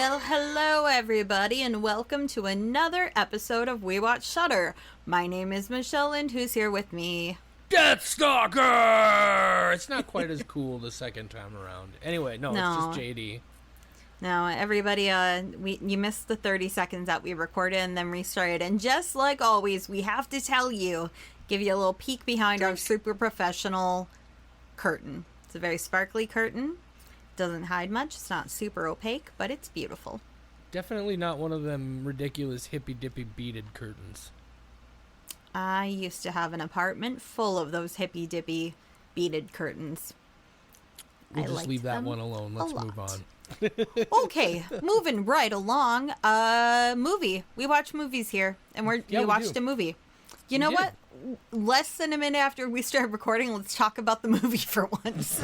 Well, hello everybody, and welcome to another episode of We Watch Shudder. My name is Michelle, and who's here with me? Deathstalker! It's not quite as cool the second time around. Anyway, no. It's just JD. No, everybody, you missed the 30 seconds that we recorded and then restarted. And just like always, we have to tell you, give you a little peek behind our super professional curtain. It's a very sparkly curtain. Doesn't hide much. It's not super opaque, but it's beautiful. Definitely not one of them ridiculous hippy-dippy beaded curtains. I used to have an apartment full of those hippy-dippy beaded curtains. We'll just leave that one alone. Let's move on. Okay, moving right along. Movie. We watch movies here, and we watched a movie. You know what? Less than a minute after we start recording, let's talk about the movie for once.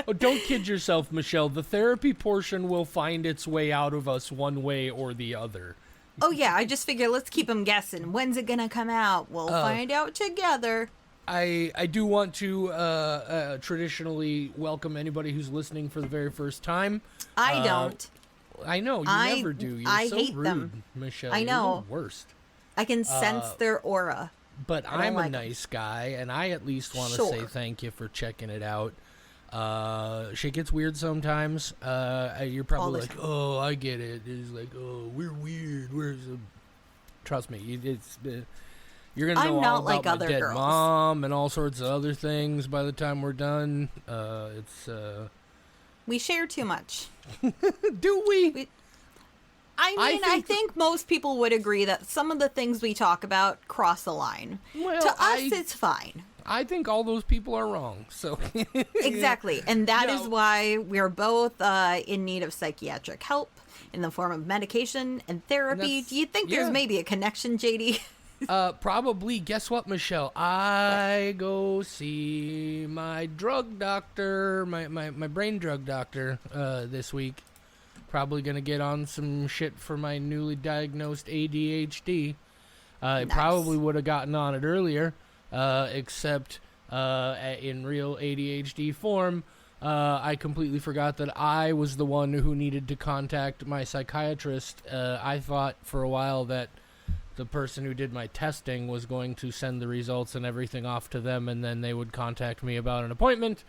Oh, don't kid yourself, Michelle. The therapy portion will find its way out of us one way or the other. Oh, yeah. I just figured let's keep them guessing. When's it going to come out? We'll find out together. I do want to traditionally welcome anybody who's listening for the very first time. I don't. I know. You never do. You're so hate rude, them. Michelle. I know. You're the worst. I can sense their aura. But I'm a nice guy, and I at least want to say thank you for checking it out. Shit gets weird sometimes. You're probably like, oh, I get it. It's like, oh, we're weird. Trust me, you're gonna know all about my dead mom and all sorts of other things by the time we're done. We share too much. Do we? I think most people would agree that some of the things we talk about cross the line. Well, to us, it's fine. I think all those people are wrong. So exactly, and that is why we're both in need of psychiatric help in the form of medication and therapy. Do you think there's maybe a connection, JD? Probably. Guess what, Michelle? I go see my drug doctor, my brain drug doctor, this week. Probably going to get on some shit for my newly diagnosed ADHD. I probably would have gotten on it earlier, except in real ADHD form, I completely forgot that I was the one who needed to contact my psychiatrist. I thought for a while that the person who did my testing was going to send the results and everything off to them, and then they would contact me about an appointment.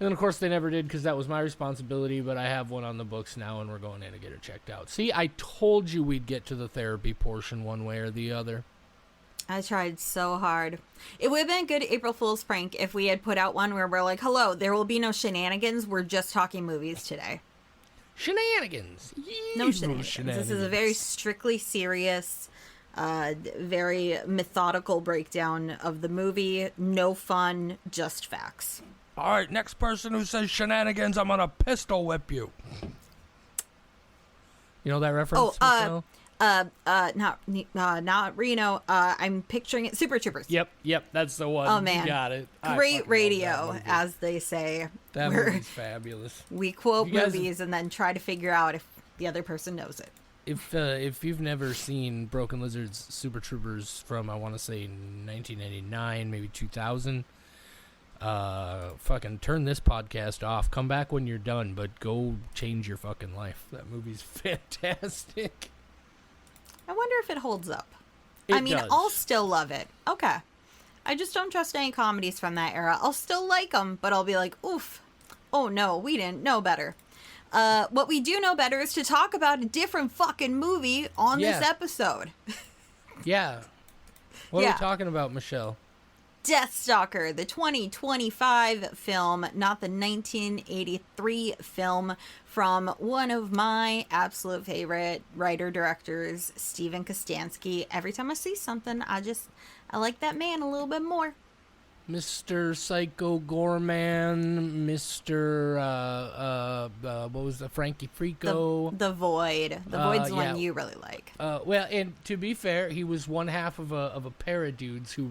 And then, of course, they never did because that was my responsibility, but I have one on the books now, and we're going in to get her checked out. See, I told you we'd get to the therapy portion one way or the other. I tried so hard. It would have been a good April Fool's prank if we had put out one where we're like, hello, there will be no shenanigans. We're just talking movies today. Shenanigans. No shenanigans. This is a very strictly serious, very methodical breakdown of the movie. No fun, just facts. All right, next person who says shenanigans, I'm going to pistol whip you. You know that reference? Not Reno. I'm picturing it. Super Troopers. Yep, that's the one. Oh, man. You got it. Great radio, as they say. That movie's fabulous. We quote movies and then try to figure out if the other person knows it. If you've never seen Broken Lizard's Super Troopers from, I want to say, 1999, maybe 2000... fucking turn this podcast off. Come back when you're done, but go change your fucking life. That movie's fantastic. I wonder if it holds up. It does. I'll still love it. Okay. I just don't trust any comedies from that era. I'll still like them, but I'll be like, oof. Oh no, we didn't know better. What we do know better is to talk about a different fucking movie on this episode. Yeah. What are we talking about, Michelle? Deathstalker, the 2025 film, not the 1983 film, from one of my absolute favorite writer-directors, Steven Kostanski. Every time I see something, I like that man a little bit more. Mr. Psycho Goreman, Mr. What was the Frankie Frico? The Void. The Void's the one you really like. Well, and to be fair, he was one half of a pair of dudes who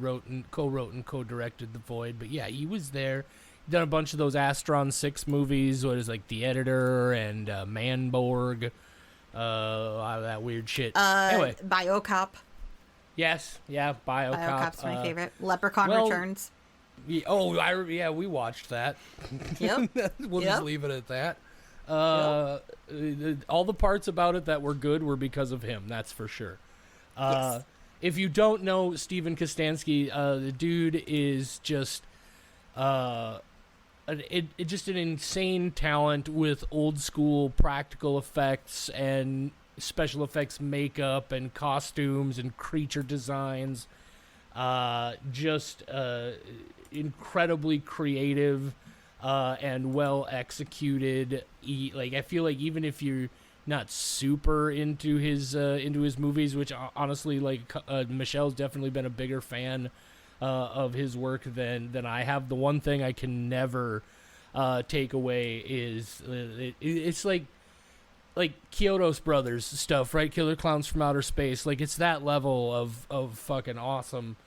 co-wrote and co-directed The Void. But yeah, he was there. Done a bunch of those Astron 6 movies. What is like The Editor and Manborg. A lot of that weird shit. Anyway, BioCop. Yes, yeah, BioCop. BioCop's my favorite. Leprechaun Returns. We watched that. Yep. We'll just leave it at that. All the parts about it that were good were because of him. That's for sure. Yes. If you don't know Steven Kostanski, the dude is just just an insane talent with old school practical effects and special effects makeup and costumes and creature designs. Just incredibly creative and well executed. I feel like even if you're not super into his movies, which honestly, Michelle's definitely been a bigger fan of his work than I have. The one thing I can never take away is it's like Kyoto's Brothers stuff, right? Killer Clowns from Outer Space. Like, it's that level of fucking awesome.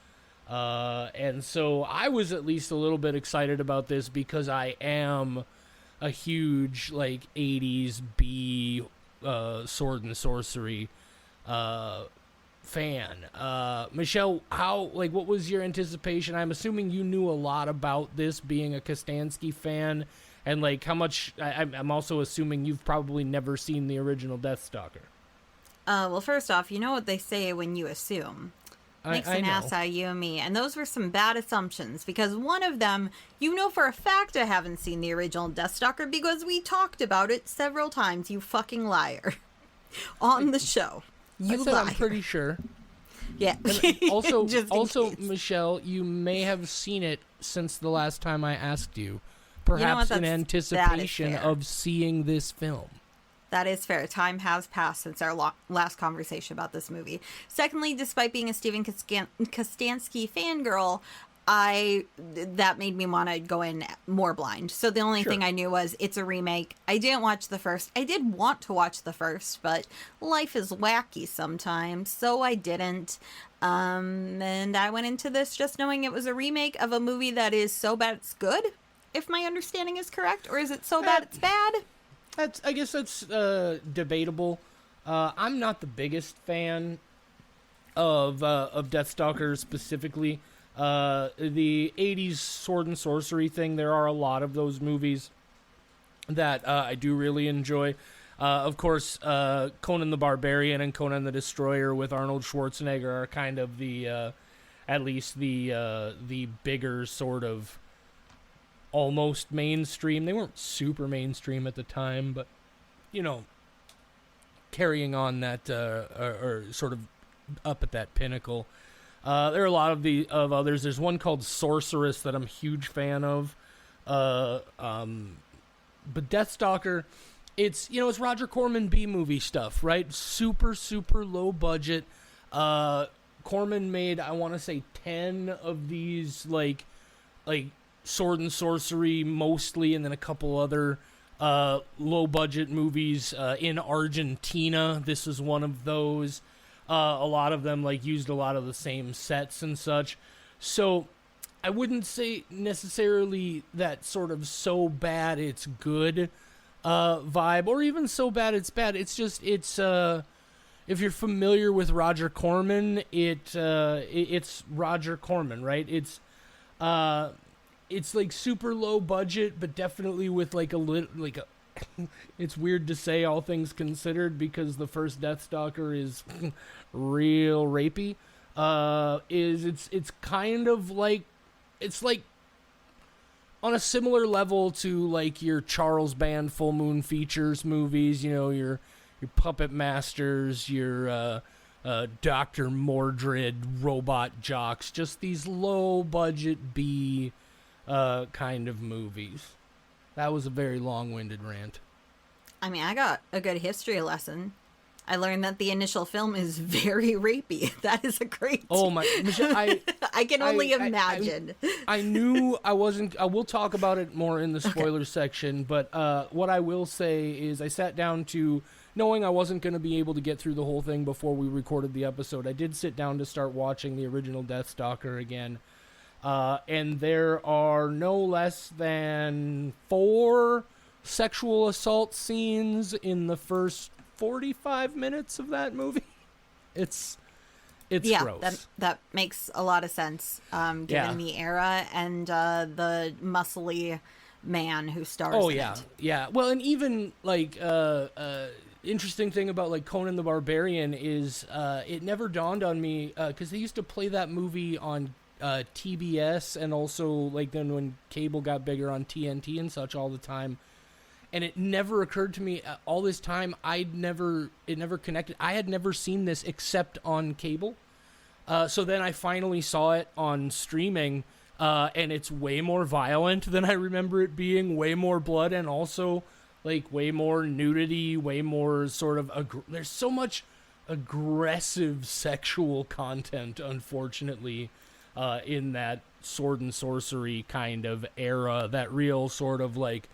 And so I was at least a little bit excited about this because I am a huge 80s B sword and sorcery fan. Michelle, what was your anticipation? I'm assuming you knew a lot about this, being a Kostanski fan, and how much. I'm also assuming you've probably never seen the original Deathstalker. Well, first off, you know what they say when you assume. Makes an ass out of you and me. And those were some bad assumptions, because one of them, you know for a fact I haven't seen the original Deathstalker because we talked about it several times, you fucking liar. On the show. You liar. I'm pretty sure. Yeah. Also, Michelle, you may have seen it since the last time I asked you. Perhaps in anticipation of seeing this film. That is fair. Time has passed since our last conversation about this movie. Secondly, despite being a Steven Kostanski fangirl, that made me want to go in more blind. So the only thing I knew was it's a remake. I didn't watch the first. I did want to watch the first, but life is wacky sometimes, so I didn't. And I went into this just knowing it was a remake of a movie that is so bad it's good, if my understanding is correct, or is it so bad it's bad? I guess that's debatable. I'm not the biggest fan of Deathstalker specifically. The 80s sword and sorcery thing, there are a lot of those movies that I do really enjoy. Of course, Conan the Barbarian and Conan the Destroyer with Arnold Schwarzenegger are kind of the, at least the bigger sort of almost mainstream. They weren't super mainstream at the time, but, carrying on that, or sort of up at that pinnacle. There are a lot of others. There's one called Sorceress that I'm a huge fan of. But Deathstalker, it's Roger Corman B-movie stuff, right? Super, super low budget. Corman made, I want to say, 10 of these, like sword and sorcery mostly, and then a couple other low budget movies in Argentina. This is one of those. A lot of them used a lot of the same sets and such. So I wouldn't say necessarily that sort of so bad it's good vibe, or even so bad it's bad. It's just if you're familiar with Roger Corman, it's Roger Corman, right? It's super low budget, but definitely with it's weird to say, all things considered, because the first Deathstalker is real rapey. It's kind of it's on a similar level to your Charles Band Full Moon Features movies, your Puppet Masters, your Dr. Mordred robot jocks, just these low budget B kind of movies. That was a very long-winded rant. I mean, I got a good history lesson. I learned that the initial film is very rapey. That is a great... Oh my... Michelle, I can only imagine. I knew I wasn't... I will talk about it more in the spoilers section, but what I will say is I sat down to... Knowing I wasn't going to be able to get through the whole thing before we recorded the episode, I did sit down to start watching the original Deathstalker again. And there are no less than 4 sexual assault scenes in the first 45 minutes of that movie. It's gross. That makes a lot of sense, given the era and the muscly man who stars Oh in yeah, it. yeah. Well, and even like interesting thing about like Conan the Barbarian is it never dawned on me because they used to play that movie on TBS and also like then when cable got bigger on TNT and such all the time. And it never occurred to me all this time. It never connected. I had never seen this except on cable. So then I finally saw it on streaming, and it's way more violent than I remember it being. Way more blood, and also like way more nudity. Way more sort of. There's so much aggressive sexual content, unfortunately, in that sword and sorcery kind of era. That real sort of like,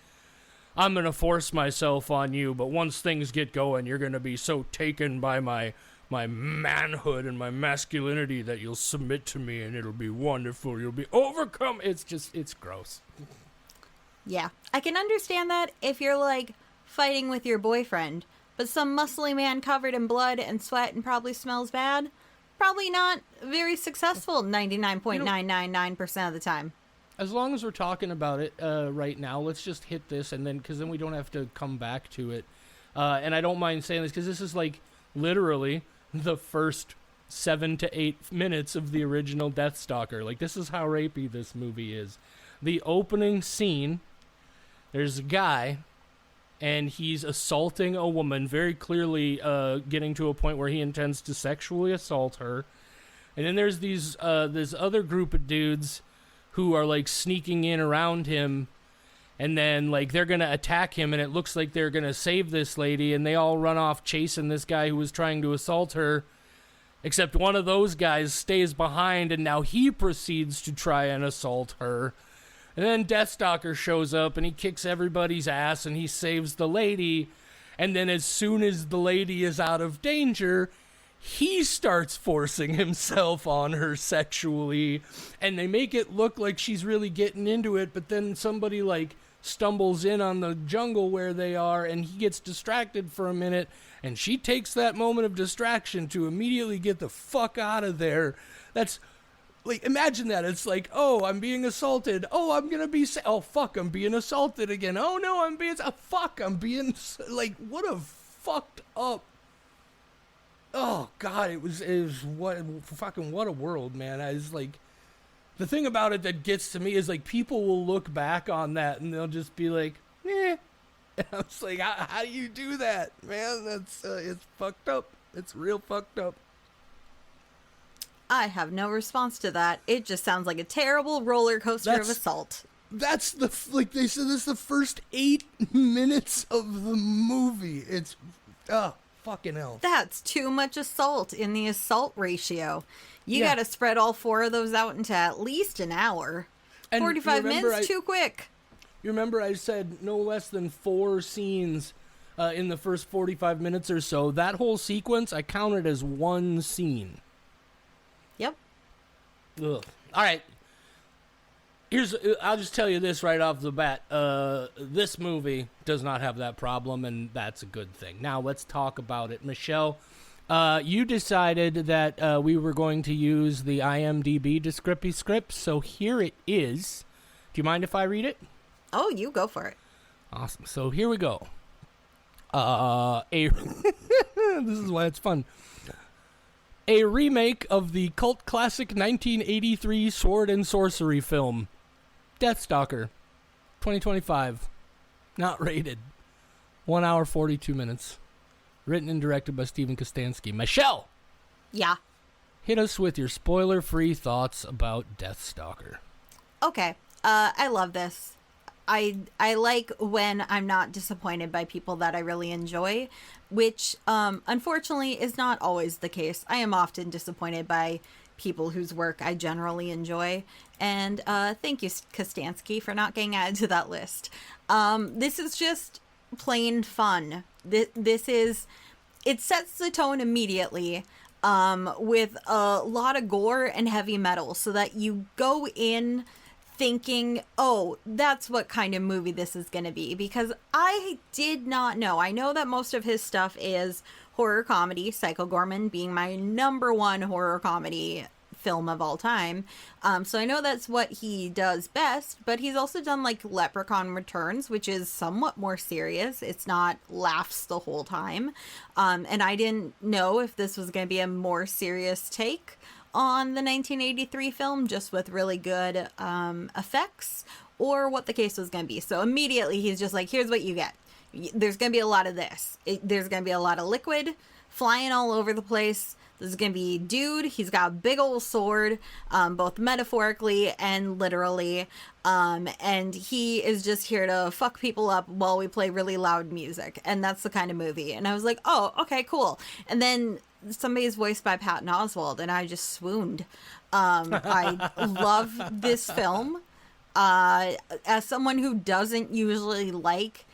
I'm going to force myself on you, but once things get going, you're going to be so taken by my manhood and my masculinity that you'll submit to me and it'll be wonderful. You'll be overcome. It's gross. Yeah. I can understand that if you're like fighting with your boyfriend, but some muscly man covered in blood and sweat and probably smells bad, probably not very successful 99.999% of the time. As long as we're talking about it right now, let's just hit this, and then because then we don't have to come back to it. And I don't mind saying this because this is like literally the first 7 to 8 minutes of the original Deathstalker. Like, this is how rapey this movie is. The opening scene, there's a guy, and he's assaulting a woman, very clearly getting to a point where he intends to sexually assault her. And then there's this other group of dudes who are like sneaking in around him, and then like they're gonna attack him, and it looks like they're gonna save this lady, and they all run off chasing this guy who was trying to assault her, except one of those guys stays behind, and now he proceeds to try and assault her. And then Deathstalker shows up, and he kicks everybody's ass, and he saves the lady, and then as soon as the lady is out of danger, he starts forcing himself on her sexually, and they make it look like she's really getting into it, but then somebody like stumbles in on the jungle where they are, and he gets distracted for a minute, and she takes that moment of distraction to immediately get the fuck out of there. That's like, imagine that. It's like, oh, I'm being assaulted. Oh, I'm gonna be oh fuck, I'm being assaulted again. Oh no, I'm being fuck, I'm being like, what a fucked up. Oh God, it was what a world, man. I was like, the thing about it that gets to me is like people will look back on that and they'll just be like, eh. And I was like, how do you do that, man? That's it's fucked up. It's real fucked up. I have no response to that. It just sounds like a terrible roller coaster of assault. That's like they said, this is the first 8 minutes of the movie. It's fucking hell. That's too much assault in the assault ratio. You Yeah. gotta spread all 4 of those out into at least an hour. And 45 minutes, too quick. You remember I said no less than 4 scenes in the first 45 minutes or so. That whole sequence I counted as 1 scene. Yep. Ugh. All right. I'll just tell you this right off the bat. This movie does not have that problem, and that's a good thing. Now, let's talk about it. Michelle, you decided that we were going to use the IMDb Descrippy script, so here it is. Do you mind if I read it? Oh, you go for it. Awesome. So here we go. This is why it's fun. A remake of the cult classic 1983 sword and sorcery film, Deathstalker, 2025. Not rated. 1 hour, 42 minutes. Written and directed by Steven Kostanski. Michelle! Yeah. Hit us with your spoiler-free thoughts about Deathstalker. Okay. I love this. I like when I'm not disappointed by people that I really enjoy, which unfortunately is not always the case. I am often disappointed by people whose work I generally enjoy. And thank you, Kostanski, for not getting added to that list. This is just plain fun. It sets the tone immediately with a lot of gore and heavy metal so that you go in thinking, oh, that's what kind of movie this is going to be, because I did not know. I know that most of his stuff is horror comedy, Psycho Goreman being my #1 horror comedy film of all time. So I know that's what he does best, but he's also done like Leprechaun Returns, which is somewhat more serious. It's not laughs the whole time. And I didn't know if this was going to be a more serious take on the 1983 film, just with really good effects, or what the case was going to be. So immediately he's just like, here's what you get. There's going to be a lot of this. There's going to be a lot of liquid flying all over the place. This is going to be dude. He's got a big old sword, both metaphorically and literally. And he is just here to fuck people up while we play really loud music. And that's the kind of movie. And I was like, oh, okay, cool. And then somebody's voiced by Patton Oswalt, and I just swooned. I love this film. As someone who doesn't usually like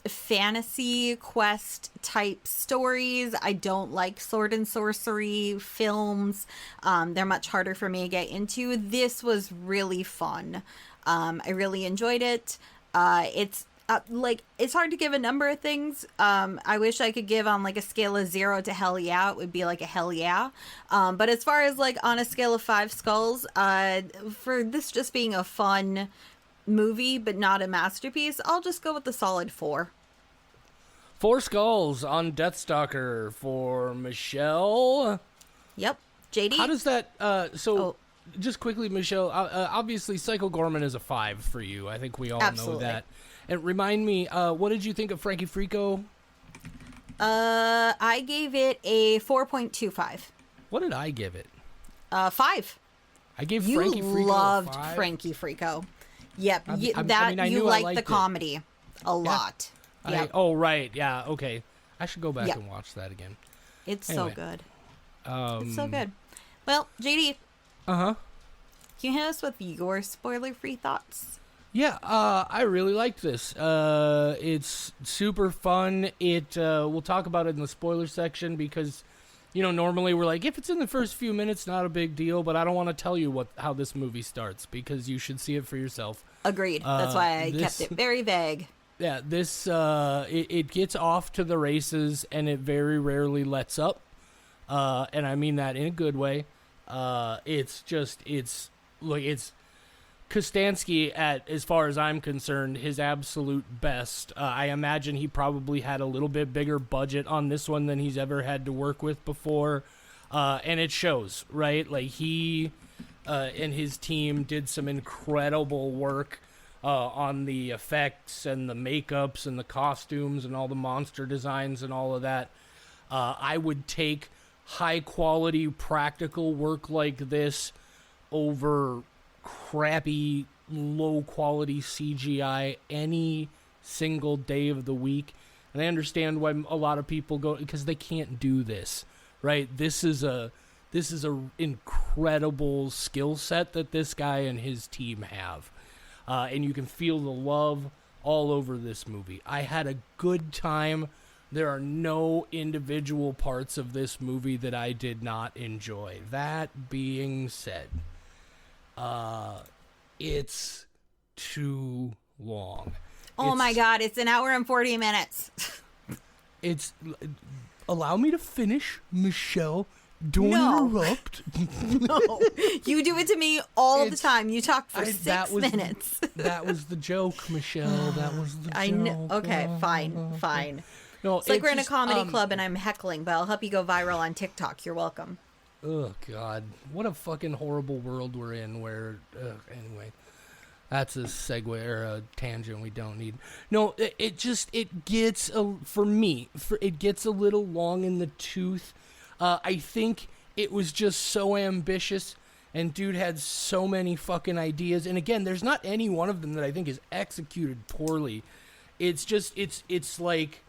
fantasy quest type stories, I don't like sword and sorcery films. They're much harder for me to get into. This was really fun. I really enjoyed it. It's it's hard to give a number of things. I wish I could give on like a scale of 0 to hell yeah, it would be like a hell yeah. But as far as like on a scale of 5 skulls, for this just being a fun movie but not a masterpiece, I'll just go with the solid 4. 4 skulls on Deathstalker for Michelle. Yep. JD? How does that, just quickly, Michelle, obviously Psycho Goreman is a 5 for you. I think we all Absolutely. know that. And remind me, what did you think of Frankie Frico? I gave it a 4.25. What did I give it? 5. I gave You Frankie Frico loved a 5. Frankie Frico. Yep. I You knew I liked the it. comedy a lot. Yep. Oh, right. Yeah, okay. I should go back Yep. and watch that again. It's Anyway. so good. It's so good. Well, JD, Uh-huh. can you hit us with your spoiler-free thoughts? Yeah, I really liked this. It's super fun. We'll talk about it in the spoiler section because, normally we're like, if it's in the first few minutes, not a big deal, but I don't want to tell you how this movie starts because you should see it for yourself. Agreed. That's why I kept it very vague. Yeah, this, it gets off to the races and it very rarely lets up. And I mean that in a good way. It's Kostansky at, as far as I'm concerned, his absolute best. I imagine he probably had a little bit bigger budget on this one than he's ever had to work with before. And it shows, right? Like he and his team did some incredible work on the effects and the makeups and the costumes and all the monster designs and all of that. I would take high quality practical work like this over crappy low quality CGI any single day of the week. And I understand why a lot of people go, because they can't do this, right? This is a incredible skill set that this guy and his team have. And you can feel the love all over this movie. I had a good time. There are no individual parts of this movie that I did not enjoy. That being said, it's too long. Oh my God, it's an hour and 40 minutes. Allow me to finish, Michelle. Don't No. interrupt. No, you do it to me all the time. You talk for 6 minutes. That was the joke, Michelle. That was the joke. I know. Okay, fine. No, It's like we're in a just, comedy club and I'm heckling, but I'll help you go viral on TikTok. You're welcome. Oh, God. What a fucking horrible world we're in where... anyway, that's a segue or a tangent we don't need. No, it gets, for me, it gets a little long in the tooth. I think it was just so ambitious, and dude had so many fucking ideas. And again, there's not any one of them that I think is executed poorly. It's just, it's like...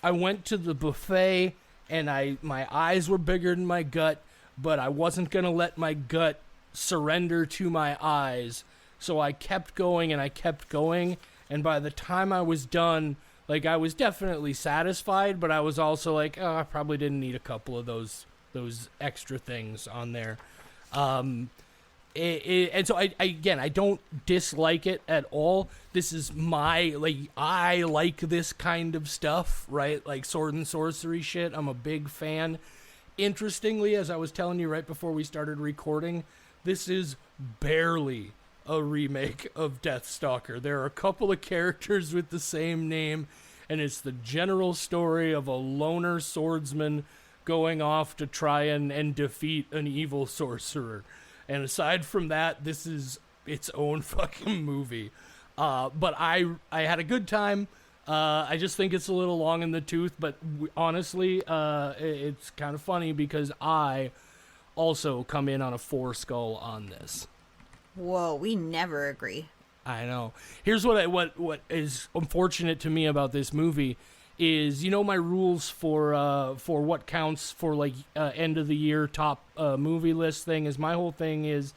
I went to the buffet and my eyes were bigger than my gut, but I wasn't going to let my gut surrender to my eyes. So I kept going and I kept going. And by the time I was done, like I was definitely satisfied, but I was also like, oh, I probably didn't need a couple of those extra things on there. And so I don't dislike it at all. This is I like this kind of stuff, right? Like sword and sorcery shit. I'm a big fan. interestingly, as I was telling you right before we started recording, this is barely a remake of Deathstalker. There are a couple of characters with the same name, and it's the general story of a loner swordsman going off to try and defeat an evil sorcerer. And aside from that, this is its own fucking movie. But I had a good time. I just think it's a little long in the tooth, but honestly, it's kind of funny because I also come in on a 4 skull on this. Whoa, we never agree. I know. Here's what is unfortunate to me about this movie is, you know, my rules for what counts for like end of the year top movie list thing is, my whole thing is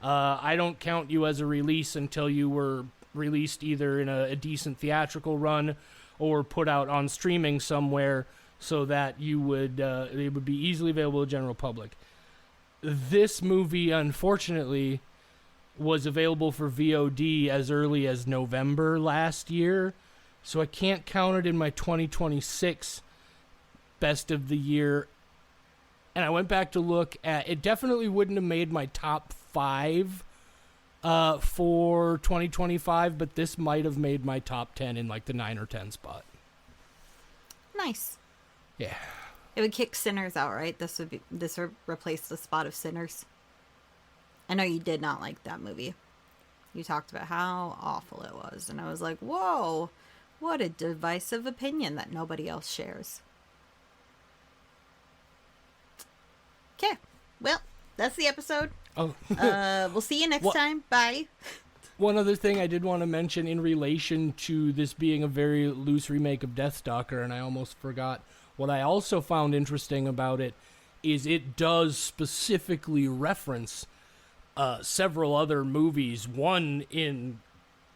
I don't count you as a release until you were released either in a decent theatrical run or put out on streaming somewhere, so that you would it would be easily available to the general public. This movie, unfortunately, was available for VOD as early as November last year, so I can't count it in my 2026 best of the year. And I went back to look at it. Definitely wouldn't have made my top 5 for 2025, but this might have made my top 10 in like the 9 or 10 spot. Nice. Yeah. It would kick Sinners out, right? This would replace the spot of Sinners. I know you did not like that movie. You talked about how awful it was, and I was like, whoa, what a divisive opinion that nobody else shares. Okay, well, that's the episode. Oh. We'll see you next time. Bye. One other thing I did want to mention in relation to this being a very loose remake of Deathstalker, and I almost forgot, what I also found interesting about it is it does specifically reference several other movies. One in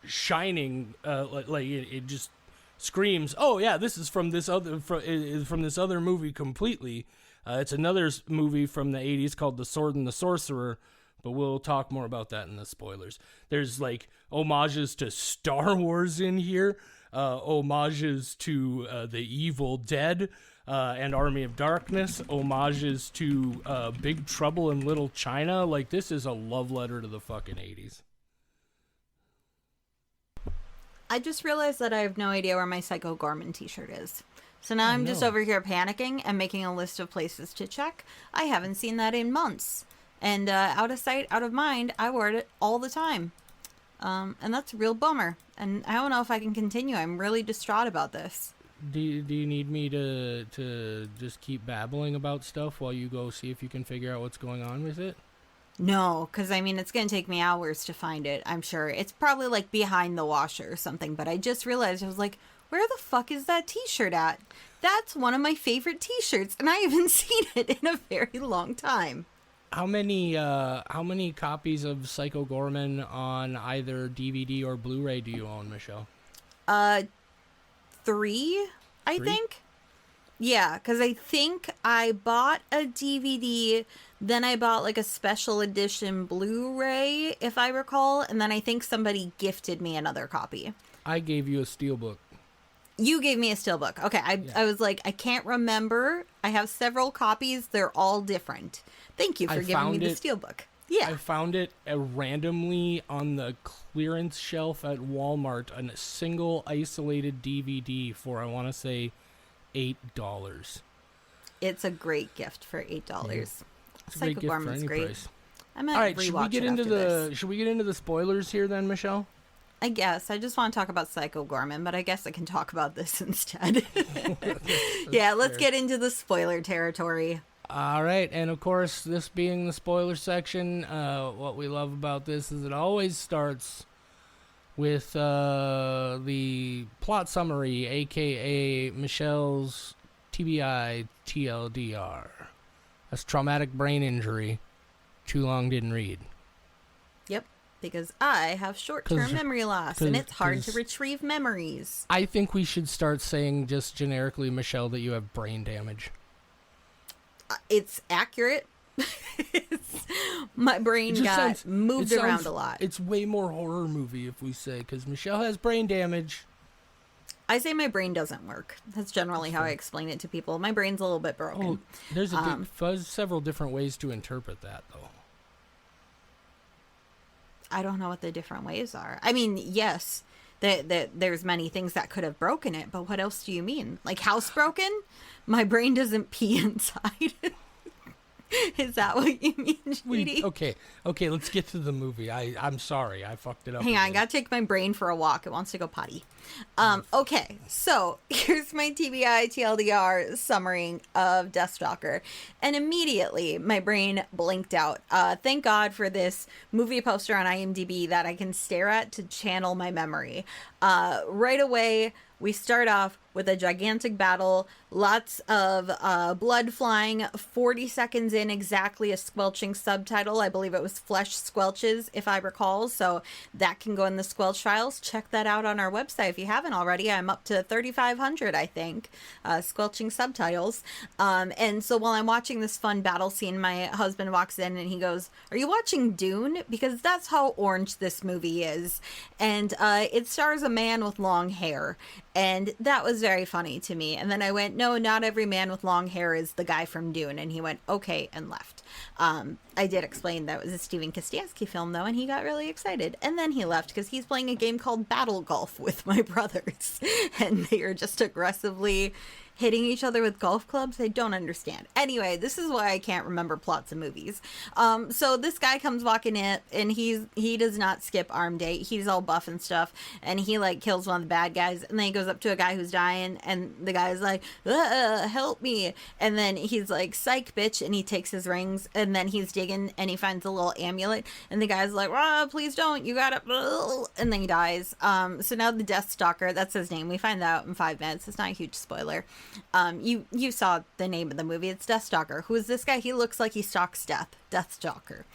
Shining, it just screams, "Oh yeah, this is from this other movie completely." It's another movie from the 80s called The Sword and the Sorcerer, but we'll talk more about that in the spoilers. There's like homages to Star Wars in here, homages to The Evil Dead and Army of Darkness, homages to Big Trouble in Little China. Like, this is a love letter to the fucking 80s. I just realized that I have no idea where my Psycho Goreman t-shirt is. So now I'm just over here panicking and making a list of places to check. I haven't seen that in months. And out of sight, out of mind, I wear it all the time. And that's a real bummer. And I don't know if I can continue. I'm really distraught about this. Do you need me to just keep babbling about stuff while you go see if you can figure out what's going on with it? No, because I mean, it's going to take me hours to find it, I'm sure. It's probably like behind the washer or something. But I just realized, I was like, where the fuck is that t-shirt at? That's one of my favorite t-shirts, and I haven't seen it in a very long time. How many copies of Psycho Goreman on either DVD or Blu-ray do you own, Michelle? 3, I think. Yeah, because I think I bought a DVD, then I bought like a special edition Blu-ray, if I recall, and then I think somebody gifted me another copy. I gave you a steelbook. You gave me a steelbook. Okay, I was like, I can't remember. I have several copies. They're all different. Thank you for giving me the steelbook. Yeah. I found it randomly on the clearance shelf at Walmart, a single isolated DVD for, I want to say, $8. It's a great gift for $8. Yeah. Psycho Goreman's great. Price. I might all right, rewatch should we get into this. Should we get into the spoilers here then, Michelle? I guess. I just want to talk about Psycho Goreman, but I guess I can talk about this instead. Yeah, let's get into the spoiler territory. All right, and of course, this being the spoiler section, what we love about this is it always starts with the plot summary, a.k.a. Michelle's TBI TLDR. That's traumatic brain injury. Too long didn't read. Yep. Because I have short-term memory loss, and it's hard to retrieve memories. I think we should start saying just generically, Michelle, that you have brain damage. It's accurate. My brain got moved around a lot. It's way more horror movie if we say, because Michelle has brain damage. I say my brain doesn't work. That's generally how I explain it to people. My brain's a little bit broken. There's several different ways to interpret that, though. I don't know what the different ways are. I mean, yes, there's many things that could have broken it, but what else do you mean? Like housebroken? My brain doesn't pee inside. Is that what you mean, Judy? Okay, let's get to the movie. I'm sorry, I fucked it up. Hang on, I gotta take my brain for a walk. It wants to go potty. Okay, so here's my TBI TLDR summary of Deathstalker. And immediately my brain blinked out. Thank God for this movie poster on IMDb that I can stare at to channel my memory. Right away, we start off with a gigantic battle, lots of blood flying, 40 seconds in, exactly a squelching subtitle. I believe it was Flesh Squelches, if I recall, so that can go in the Squelch files. Check that out on our website if you haven't already. I'm up to 3,500, I think, squelching subtitles. And so while I'm watching this fun battle scene, my husband walks in and he goes, "Are you watching Dune? Because that's how orange this movie is." And it stars a man with long hair. And that was very funny to me. And then I went, "No, not every man with long hair is the guy from Dune." And he went, "Okay," and left. I did explain that it was a Steven Kostanski film, though, and he got really excited. And then he left because he's playing a game called Battle Golf with my brothers. And they are just aggressively hitting each other with golf clubs. I don't understand. Anyway, this is why I can't remember plots of movies. So this guy comes walking in, and he does not skip arm day. He's all buff and stuff, and he like kills one of the bad guys, and then he goes up to a guy who's dying, and the guy's like, "Help me!" And then he's like, "Psych, bitch!" And he takes his rings, and then he's digging, and he finds a little amulet, and the guy's like, "Please don't! You gotta!" And then he dies. So now the Deathstalker, that's his name. We find that out in 5 minutes. It's not a huge spoiler. You saw the name of the movie. It's Deathstalker. Who is this guy? He looks like he stalks death. Deathstalker.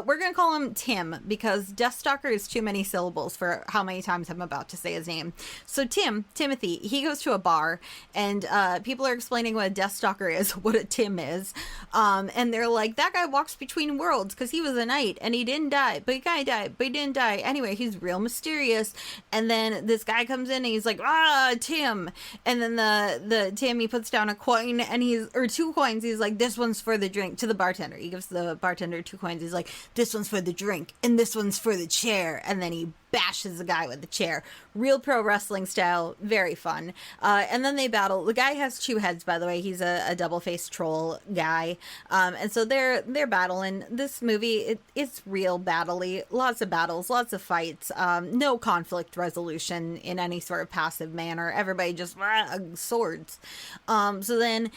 We're going to call him Tim because Deathstalker is too many syllables for how many times I'm about to say his name. So Timothy, he goes to a bar and people are explaining what a Deathstalker is, what a Tim is. And they're like, "That guy walks between worlds because he was a knight and he didn't die, but he kind of died, but he didn't die. Anyway, he's real mysterious." And then this guy comes in and he's like, Tim. And then the Tim, he puts down a coin and or 2 coins. He's like, "This one's for the drink," to the bartender. He gives the bartender 2 coins. He's like, "This one's for the drink and this one's for the chair." And then he bashes the guy with the chair. Real pro wrestling style. Very fun. And then they battle. The guy has 2 heads, by the way. He's a double-faced troll guy. And so they're battling. This movie, it's real battle-y. Lots of battles, lots of fights. No conflict resolution in any sort of passive manner. Everybody just swords. So then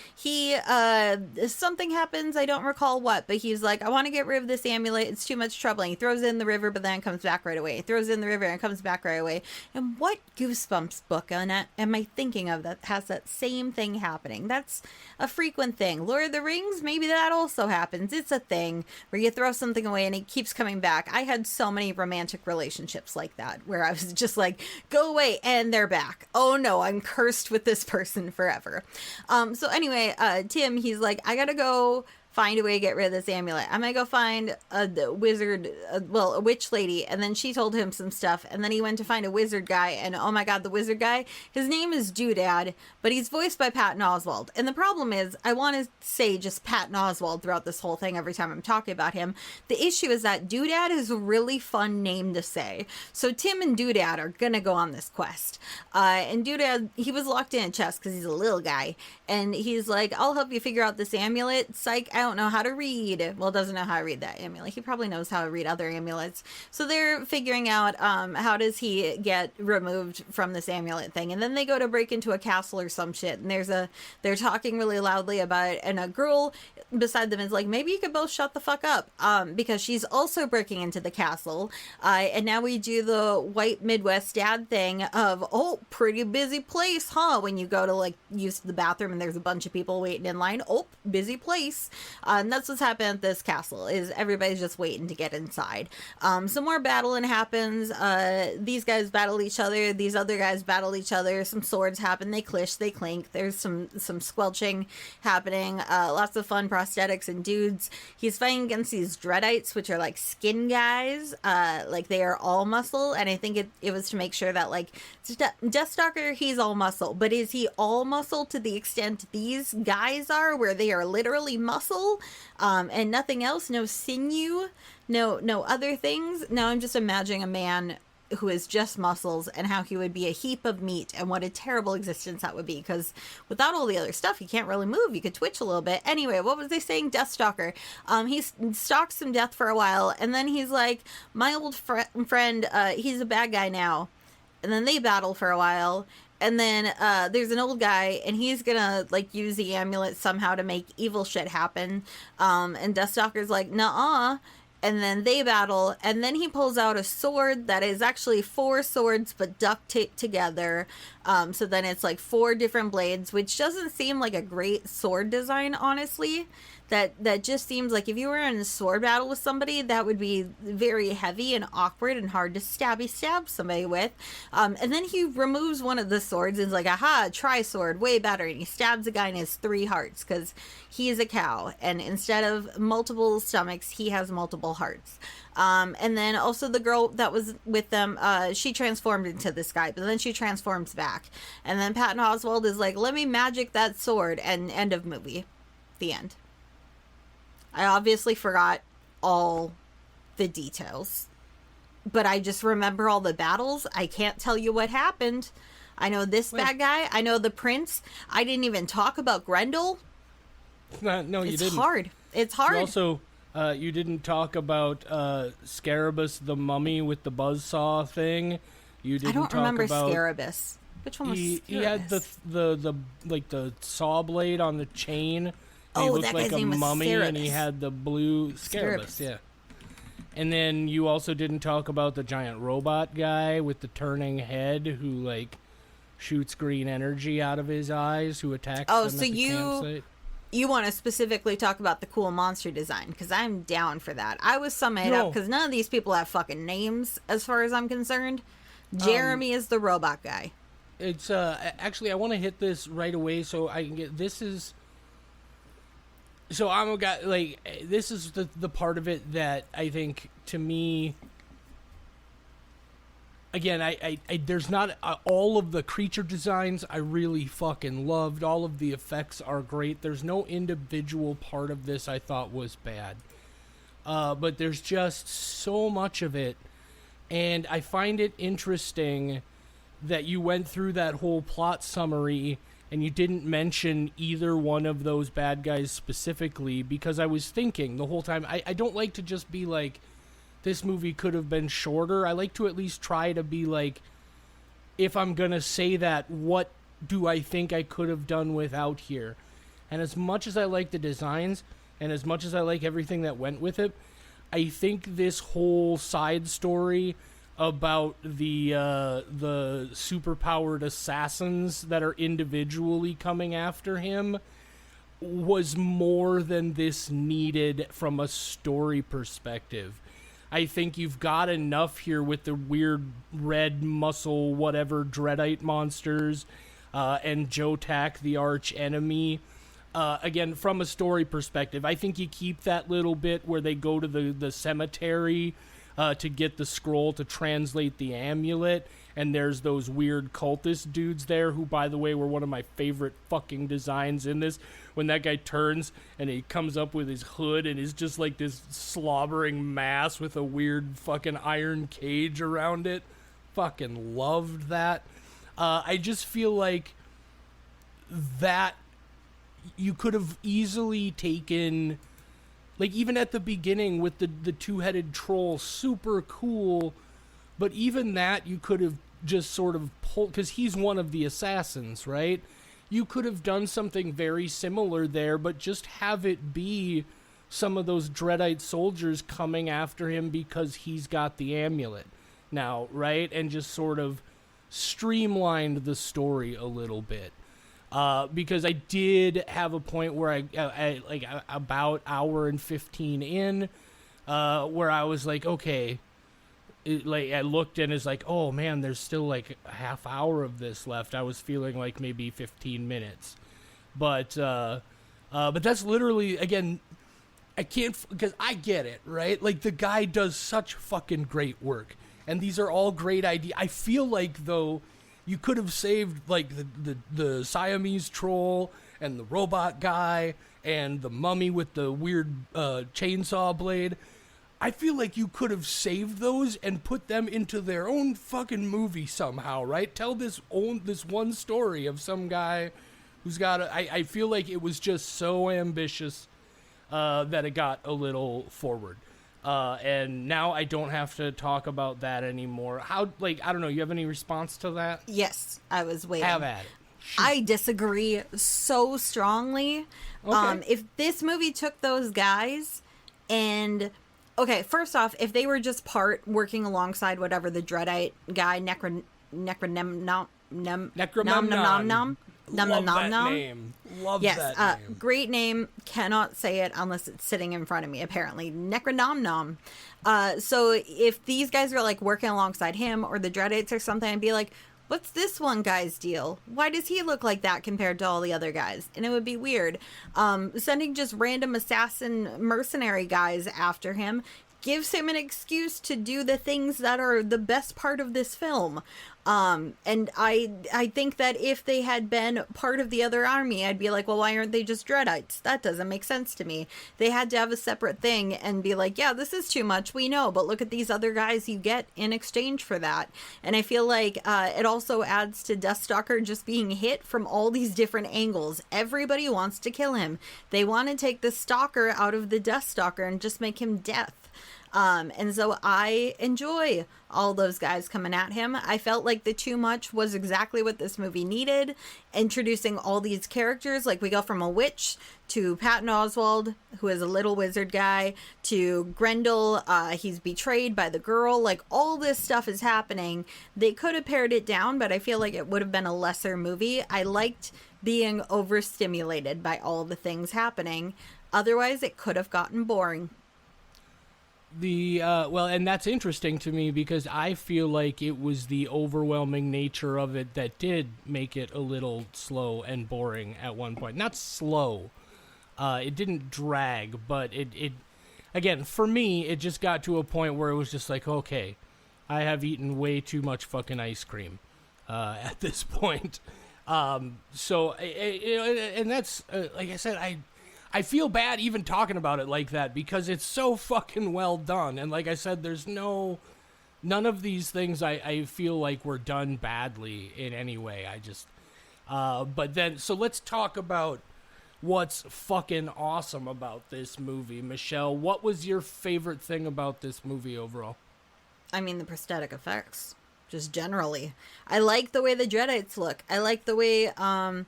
something happens. I don't recall what, but he's like, "I want to get rid of this amulet. It's too much trouble." And he throws it in the river, but then it comes back right away. He throws it in the river and comes back right away. And what Goosebumps book am I thinking of that has that same thing happening? That's a frequent thing. Lord of the Rings, maybe that also happens. It's a thing where you throw something away and it keeps coming back. I had so many romantic relationships like that where I was just like, "Go away," and they're back. Oh no, I'm cursed with this person forever. So anyway, Tim, he's like, "I gotta go find a way to get rid of this amulet. I'm gonna go find a witch lady." And then she told him some stuff. And then he went to find a wizard guy. And oh my God, the wizard guy, his name is Doodad, but he's voiced by Patton Oswalt. And the problem is, I want to say just Patton Oswalt throughout this whole thing every time I'm talking about him. The issue is that Doodad is a really fun name to say. So Tim and Doodad are gonna go on this quest. And Doodad, he was locked in a chest because he's a little guy. And he's like, "I'll help you figure out this amulet. Psych, I don't know how to read." Well, doesn't know how to read that amulet. He probably knows how to read other amulets. So they're figuring out how does he get removed from this amulet thing. And then they go to break into a castle or some shit. And they're talking really loudly about it. And a girl beside them is like, "Maybe you could both shut the fuck up," because she's also breaking into the castle. And now we do the white Midwest dad thing of, "Oh, pretty busy place, huh?" When you go to like use the bathroom and there's a bunch of people waiting in line. "Oh, busy place." And that's what's happening at this castle, is everybody's just waiting to get inside. Some more battling happens. These guys battle each other. These other guys battle each other. Some swords happen. They clash, they clink. There's some squelching happening. Lots of fun prosthetics and dudes. He's fighting against these dreadites, which are like skin guys. Like they are all muscle. And I think it was to make sure that like Deathstalker, he's all muscle. But is he all muscle to the extent these guys are, where they are literally muscle and nothing else? No sinew, no other things. No, I'm just imagining a man who is just muscles and how he would be a heap of meat, and what a terrible existence that would be, because without all the other stuff you can't really move. You could twitch a little bit. Anyway, what was they saying? Deathstalker. He stalks some death for a while, and then he's like, my old friend, he's a bad guy now. And then they battle for a while, and then there's an old guy, and he's gonna like use the amulet somehow to make evil shit happen. And Deathstalker's like, nuh-uh. And then they battle, and then he pulls out a sword that is actually 4 swords but duct taped together. So then it's like 4 different blades, which doesn't seem like a great sword design, honestly. That just seems like if you were in a sword battle with somebody, that would be very heavy and awkward and hard to stab somebody with. And then he removes one of the swords and is like, aha, tri-sword, way better. And he stabs a guy in his 3 hearts because he is a cow. And instead of multiple stomachs, he has multiple hearts. And then also the girl that was with them, she transformed into this guy, but then she transforms back. And then Patton Oswalt is like, let me magic that sword, and end of movie. The end. I obviously forgot all the details, but I just remember all the battles. I can't tell you what happened. I know this bad guy. I know the prince. I didn't even talk about Grendel. No, you didn't. It's hard. You also, you didn't talk about Scarabus the mummy with the buzzsaw thing. You didn't I don't talk remember about Scarabus. Which one was Scarabus? He had the like the saw blade on the chain. He looked that like guy's a name was mummy, Scarabus. and he had the blue Scarabus, yeah. And then you also didn't talk about the giant robot guy with the turning head who like shoots green energy out of his eyes, who attacks them at the campsite. You want to specifically talk about the cool monster design, because I'm down for that. I was summing it up because none of these people have fucking names as far as I'm concerned. Jeremy is the robot guy. It's actually, I want to hit this right away so I can get this is. So I'm a guy, like, this is the part of it that I think, to me, again, I there's not, all of the creature designs I really fucking loved. All of the effects are great. There's no individual part of this I thought was bad. But there's just so much of it. And I find it interesting that you went through that whole plot summary and you didn't mention either one of those bad guys specifically, because I was thinking the whole time, I don't like to just be like, this movie could have been shorter. I like to at least try to be like, if I'm going to say that, what do I think I could have done without here? And as much as I like the designs, and as much as I like everything that went with it, I think this whole side story about the superpowered assassins that are individually coming after him was more than this needed from a story perspective. I think you've got enough here with the weird red muscle whatever dreadite monsters and Jotak the arch enemy. Again, from a story perspective, I think you keep that little bit where they go to the cemetery to get the scroll to translate the amulet, and there's those weird cultist dudes there who, by the way, were one of my favorite fucking designs in this, when that guy turns and he comes up with his hood and is just like this slobbering mass with a weird fucking iron cage around it. Fucking loved that. I just feel like that you could have easily taken, like, even at the beginning with the two-headed troll, super cool, but even that you could have just sort of pulled, because he's one of the assassins, right? You could have done something very similar there, but just have it be some of those dreadite soldiers coming after him because he's got the amulet now, right? And just sort of streamlined the story a little bit. because I did have a point where I like about hour and 15 in, where I was like, okay, I looked and it's like, oh man, there's still like a half hour of this left. I was feeling like maybe 15 minutes, but that's literally, again, I can't, because I get it, right? Like, the guy does such fucking great work, and these are all great ideas. I feel like, though, you could have saved, like, the Siamese troll and the robot guy and the mummy with the weird chainsaw blade. I feel like you could have saved those and put them into their own fucking movie somehow, right? Tell this one story of some guy who's got I feel like it was just so ambitious that it got a little forward. And now I don't have to talk about that anymore. How, like, I don't know, you have any response to that? Yes, I was waiting. Have at it. Shoot. I disagree so strongly. Okay. If this movie took those guys and... Okay, first off, if they were just working alongside whatever the Dreadite guy, Necronomnom. Love that name. Yes, that name. Great name. Cannot say it unless it's sitting in front of me, apparently. Necronomnom. So if these guys were, like, working alongside him or the Dreadites or something, I'd be like, what's this one guy's deal? Why does he look like that compared to all the other guys? And it would be weird. Sending just random assassin mercenary guys after him gives him an excuse to do the things that are the best part of this film. And I think that if they had been part of the other army, I'd be like, well, why aren't they just Dreadites? That doesn't make sense to me. They had to have a separate thing and be like, yeah, this is too much, we know, but look at these other guys you get in exchange for that. And I feel like it also adds to Deathstalker just being hit from all these different angles. Everybody wants to kill him. They want to take the stalker out of the Deathstalker and just make him death. And so I enjoy all those guys coming at him. I felt like the too much was exactly what this movie needed. Introducing all these characters, like we go from a witch to Patton Oswalt, who is a little wizard guy, to Grendel, he's betrayed by the girl. Like, all this stuff is happening. They could have pared it down, but I feel like it would have been a lesser movie. I liked being overstimulated by all the things happening. Otherwise, it could have gotten boring. Well, and that's interesting to me because I feel like it was the overwhelming nature of it that did make it a little slow and boring at one point. Not slow. It didn't drag, but it again, for me, it just got to a point where it was just like, okay, I have eaten way too much fucking ice cream at this point. So, and that's, like I said, I feel bad even talking about it like that because it's so fucking well done. And like I said, there's none of these things I feel like were done badly in any way. I just, but then, so let's talk about what's fucking awesome about this movie. Michelle, what was your favorite thing about this movie overall? I mean, the prosthetic effects, just generally. I like the way the Dreadites look. I like the way, I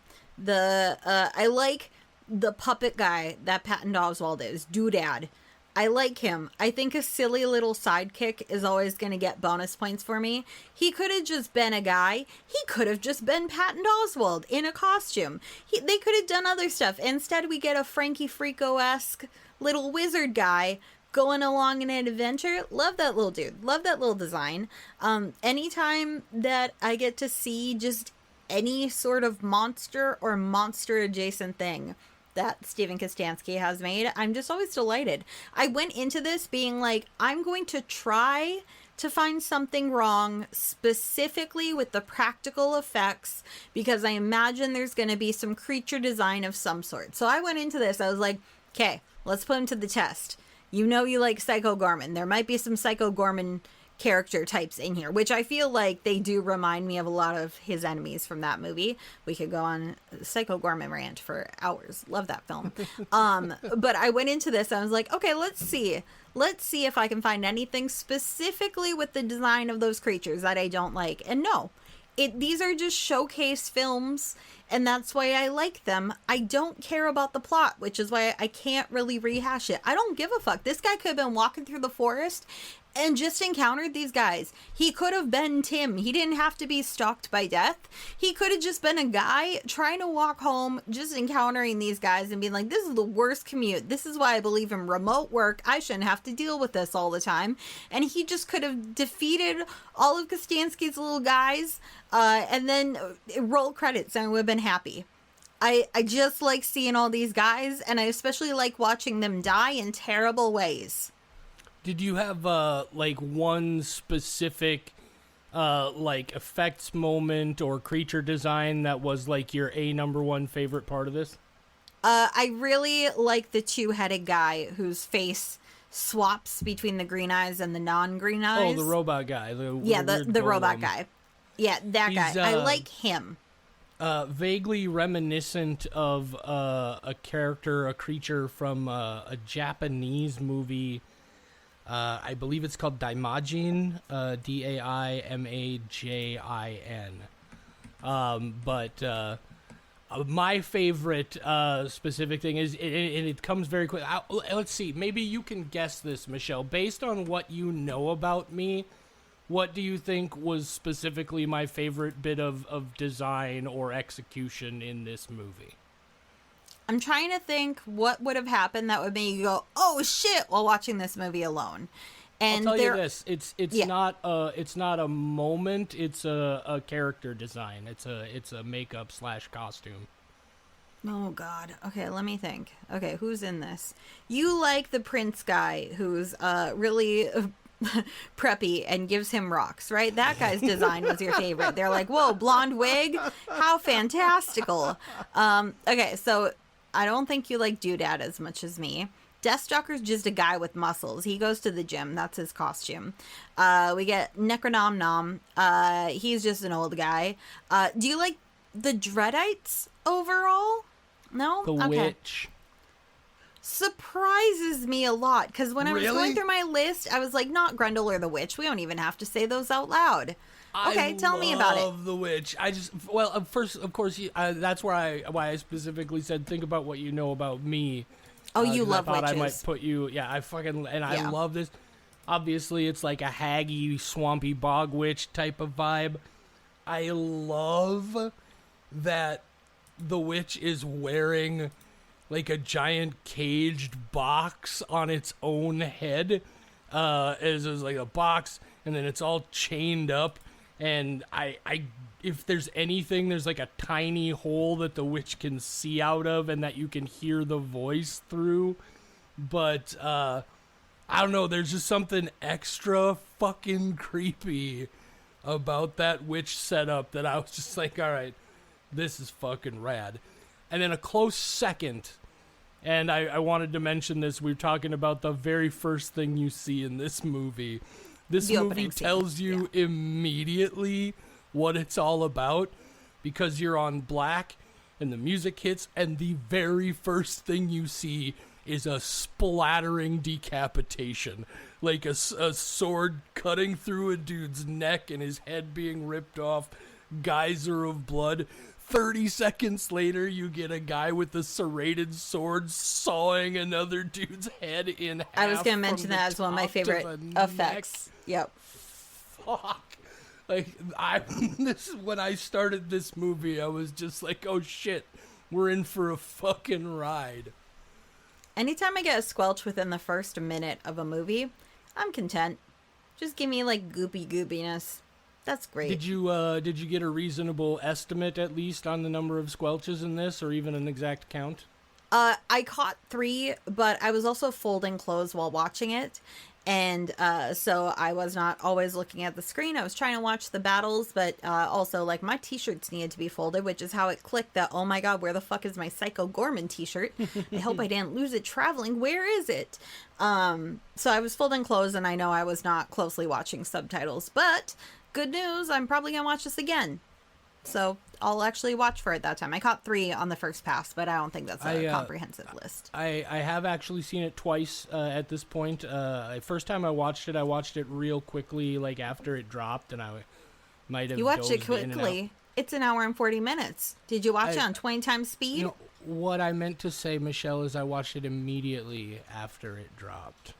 like the puppet guy that Patton Oswalt is, Doodad. I like him. I think a silly little sidekick is always going to get bonus points for me. He could have just been a guy. He could have just been Patton Oswalt in a costume. They could have done other stuff. Instead, we get a Frankie Frico-esque little wizard guy going along in an adventure. Love that little dude. Love that little design. Anytime that I get to see just any sort of monster or monster adjacent thing that Steven Kostanski has made, I'm just always delighted. I went into this being like, I'm going to try to find something wrong specifically with the practical effects because I imagine there's going to be some creature design of some sort. So I went into this, I was like, okay, let's put him to the test. You know you like Psycho Goreman. There might be some Psycho Goreman character types in here, which I feel like they do remind me of a lot of his enemies from that movie. We could go on Psycho Goreman rant for hours. Love that film. But I went into this, I was like, okay, let's see if I can find anything specifically with the design of those creatures that I don't like. And no, these are just showcase films, and that's why I like them. I don't care about the plot, which is why I can't really rehash it. I don't give a fuck. This guy could have been walking through the forest and just encountered these guys. He could have been Tim. He didn't have to be stalked by death. He could have just been a guy trying to walk home, just encountering these guys and being like, this is the worst commute. This is why I believe in remote work. I shouldn't have to deal with this all the time. And he just could have defeated all of Kostansky's little guys and then roll credits and I would have been happy. I just like seeing all these guys, and I especially like watching them die in terrible ways. Did you have like one specific like effects moment or creature design that was like your number one favorite part of this? I really like the two-headed guy whose face swaps between the green eyes and the non-green eyes. Oh, the robot guy. The robot guy. Yeah, that guy. I like him. Vaguely reminiscent of a creature from a Japanese movie. I believe it's called Daimajin, Daimajin. But my favorite specific thing is, and it comes very quick. Let's see, maybe you can guess this, Michelle. Based on what you know about me, what do you think was specifically my favorite bit of design or execution in this movie? I'm trying to think what would have happened that would make you go, "Oh shit!" while watching this movie alone. And I'll tell you this: it's not a moment. It's a character design. It's a makeup / costume. Oh God. Okay, let me think. Okay, who's in this? You like the prince guy who's really preppy and gives him rocks, right? That guy's design was your favorite. They're like, whoa, blonde wig, how fantastical. Okay, so I don't think you like Doodad as much as me. Deathstalker's just a guy with muscles. He goes to the gym. That's his costume. We get Necronom Nom. He's just an old guy. Do you like the Dreadites overall? No? The Witch. Surprises me a lot, because when I was going through my list, I was like, not Grendel or the Witch. We don't even have to say those out loud. Okay, tell me about it. I love the Witch. First, of course, that's why I specifically said think about what you know about me. Oh, you love witches. I might put you. Yeah, I love this. Obviously, it's like a haggy, swampy bog witch type of vibe. I love that the witch is wearing like a giant caged box on its own head. As like a box, and then it's all chained up. And if there's anything, there's like a tiny hole that the witch can see out of and that you can hear the voice through. But, I don't know, there's just something extra fucking creepy about that witch setup that I was just like, all right, this is fucking rad. And then a close second, and I wanted to mention this, we were talking about the very first thing you see in this movie. This movie tells you immediately what it's all about because you're on black and the music hits and the very first thing you see is a splattering decapitation. Like a sword cutting through a dude's neck and his head being ripped off, geyser of blood. 30 seconds later, you get a guy with a serrated sword sawing another dude's head in half. I was going to mention that as one of my favorite effects. Yep. Fuck. Like, this is when I started this movie, I was just like, oh shit, we're in for a fucking ride. Anytime I get a squelch within the first minute of a movie, I'm content. Just give me like goopiness. That's great. Did you get a reasonable estimate at least on the number of squelches in this, or even an exact count? I caught 3, but I was also folding clothes while watching it. And so I was not always looking at the screen. I was trying to watch the battles, but also like my t-shirts needed to be folded, which is how it clicked that, oh my God, where the fuck is my Psycho Goreman t-shirt? I hope I didn't lose it traveling. Where is it? So I was folding clothes and I know I was not closely watching subtitles, but good news, I'm probably going to watch this again. So I'll actually watch for it that time. I caught 3 on the first pass, but I don't think that's a comprehensive list. I have actually seen it twice at this point. First time I watched it real quickly, like after it dropped, and I might have. You watched it quickly. It's an hour and 40 minutes. Did you watch it on 20 times speed? You know, what I meant to say, Michelle, is I watched it immediately after it dropped.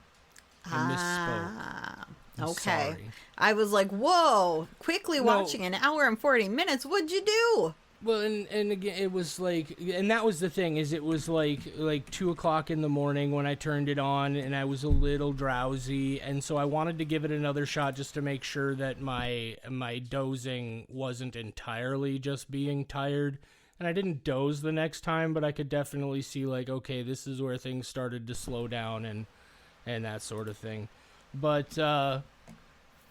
I misspoke. I'm Okay. sorry. I was like, whoa, quickly watching an hour and 40 minutes. What'd you do? Well, and again, it was like, and that was the thing, is it was like 2:00 in the morning when I turned it on, and I was a little drowsy, and so I wanted to give it another shot just to make sure that my dozing wasn't entirely just being tired. And I didn't doze the next time, but I could definitely see, like, okay, this is where things started to slow down and that sort of thing. But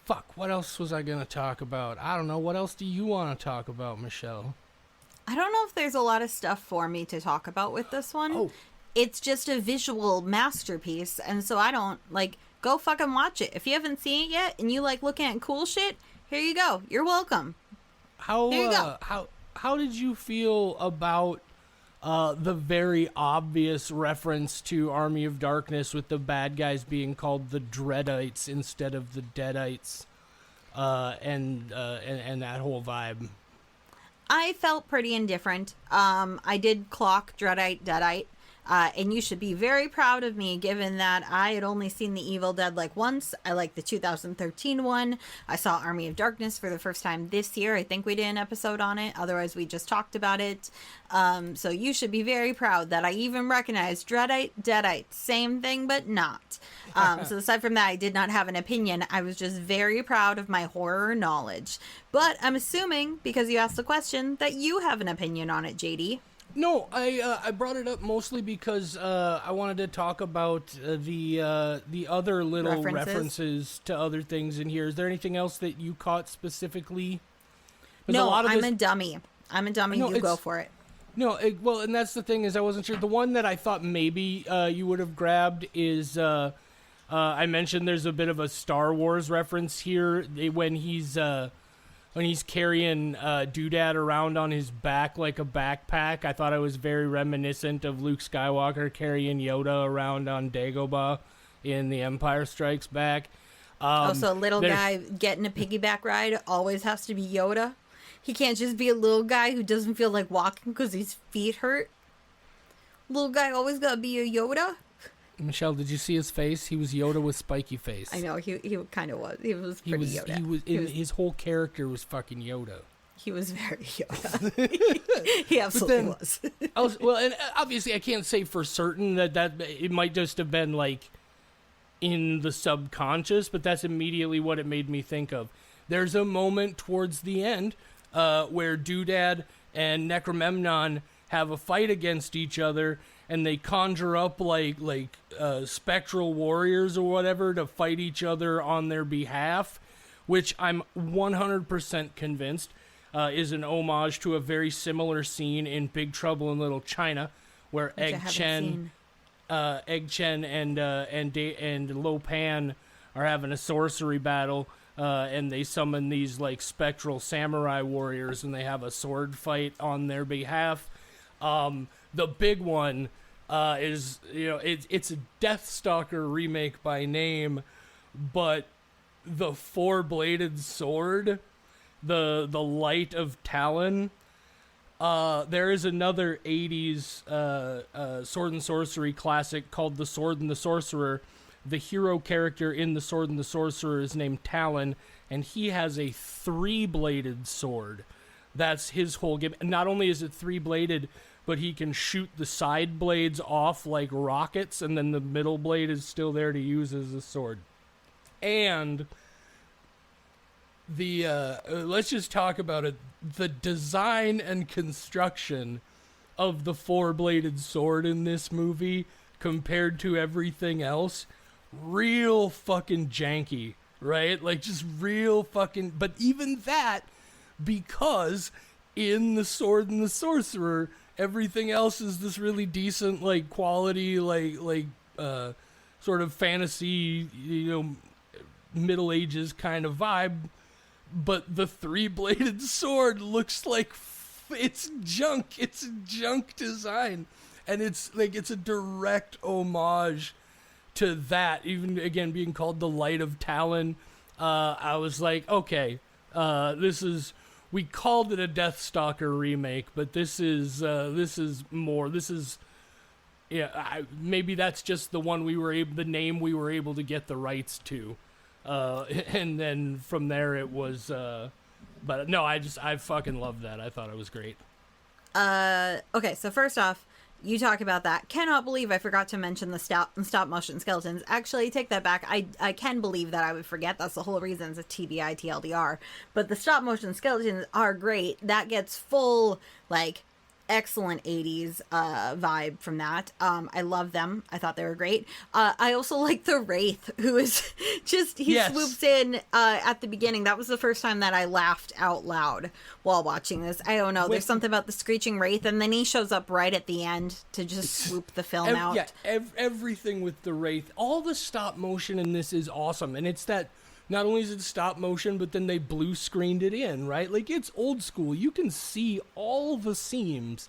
fuck, what else was I gonna talk about? I don't know. What else do you want to talk about, Michelle? I don't know if there's a lot of stuff for me to talk about with this one. Oh. It's just a visual masterpiece, and so I don't, like, go fucking watch it. If you haven't seen it yet and you like looking at cool shit, here you go. You're welcome. How There you go. how did you feel about the very obvious reference to Army of Darkness with the bad guys being called the Dreadites instead of the Deadites, and that whole vibe? I felt pretty indifferent. I did clock Dreadite, Deadite, and you should be very proud of me given that I had only seen The Evil Dead like once. I like the 2013 one. I saw Army of Darkness for the first time this year. I think we did an episode on it. Otherwise, we just talked about it. So you should be very proud that I even recognized Dreadite, Deadite. Same thing, but not. So aside from that, I did not have an opinion. I was just very proud of my horror knowledge. But I'm assuming, because you asked the question, that you have an opinion on it, JD. No, I brought it up mostly because I wanted to talk about the other little references to other things in here. Is there anything else that you caught specifically? No, I'm a dummy. I'm a dummy. No, you go for it. No, well, and that's the thing, is I wasn't sure. The one that I thought maybe you would have grabbed is I mentioned there's a bit of a Star Wars reference here when he's carrying Doodad around on his back like a backpack. I thought it was very reminiscent of Luke Skywalker carrying Yoda around on Dagobah in The Empire Strikes Back. So a little guy getting a piggyback ride always has to be Yoda. He can't just be a little guy who doesn't feel like walking because his feet hurt. Little guy always gotta be a Yoda. Michelle, did you see his face? He was Yoda with spiky face. I know, he kind of was. He was pretty Yoda. His whole character was fucking Yoda. He was very Yoda. He absolutely was. Well, and obviously I can't say for certain that it might just have been like in the subconscious, but that's immediately what it made me think of. There's a moment towards the end where Doodad and Necromemnon have a fight against each other, and they conjure up like spectral warriors or whatever to fight each other on their behalf, which I'm 100% convinced is an homage to a very similar scene in Big Trouble in Little China, where Egg Chen and Lo Pan are having a sorcery battle, and they summon these like spectral samurai warriors, and they have a sword fight on their behalf. The big one is, it's a Deathstalker remake by name, but the four-bladed sword, the Light of Talon. There is another 80s sword and sorcery classic called The Sword and the Sorcerer. The hero character in The Sword and the Sorcerer is named Talon, and he has a three-bladed sword. That's his whole game. Not only is it three-bladed, but he can shoot the side blades off like rockets, and then the middle blade is still there to use as a sword. And let's just talk about it. The design and construction of the four-bladed sword in this movie compared to everything else, real fucking janky, right? Like, just real fucking... But even that, because in The Sword and the Sorcerer, everything else is this really decent, like, quality, like sort of fantasy, Middle Ages kind of vibe. But the three-bladed sword looks like it's junk. It's a junk design. And it's a direct homage to that. Even, again, being called the Light of Talon. I was like, okay, we called it a Deathstalker remake, but this is more. Maybe that's just the one the name we were able to get the rights to. And then from there it was. But no, I fucking loved that. I thought it was great. Okay, so first off, you talk about that. Cannot believe I forgot to mention the stop motion skeletons. Actually, take that back. I can believe that I would forget. That's the whole reason it's a TBI TLDR. But the stop motion skeletons are great. That gets full, like, excellent 80s vibe from that. I love them. I thought they were great. I also like the Wraith, who is just, he swoops in at the beginning. That was the first time that I laughed out loud while watching this. I don't know. There's something about the screeching Wraith, and then he shows up right at the end to just swoop the film out. Yeah, everything with the Wraith. All the stop motion in this is awesome. And it's that, not only is it stop motion, but then they blue screened it in, right? Like, it's old school. You can see all the seams,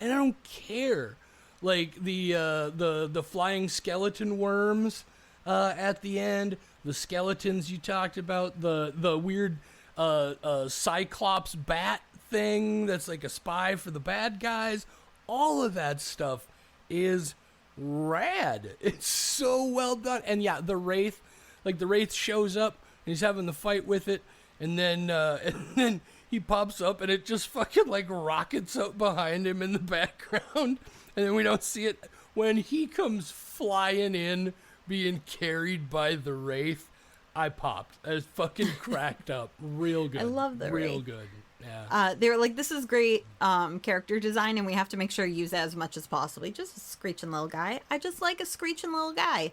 and I don't care. Like, the flying skeleton worms at the end, the skeletons you talked about, the weird Cyclops bat thing that's like a spy for the bad guys. All of that stuff is rad. It's so well done. And yeah, the Wraith. Like, the Wraith shows up, and he's having the fight with it, and then he pops up, and it just fucking, like, rockets up behind him in the background, and then we don't see it. When he comes flying in, being carried by the Wraith, I popped. I was fucking cracked up. Real good. I love the Real Wraith. good. Yeah. They were like, this is great character design, and we have to make sure to use that as much as possible. Just a screeching little guy. I just like a screeching little guy.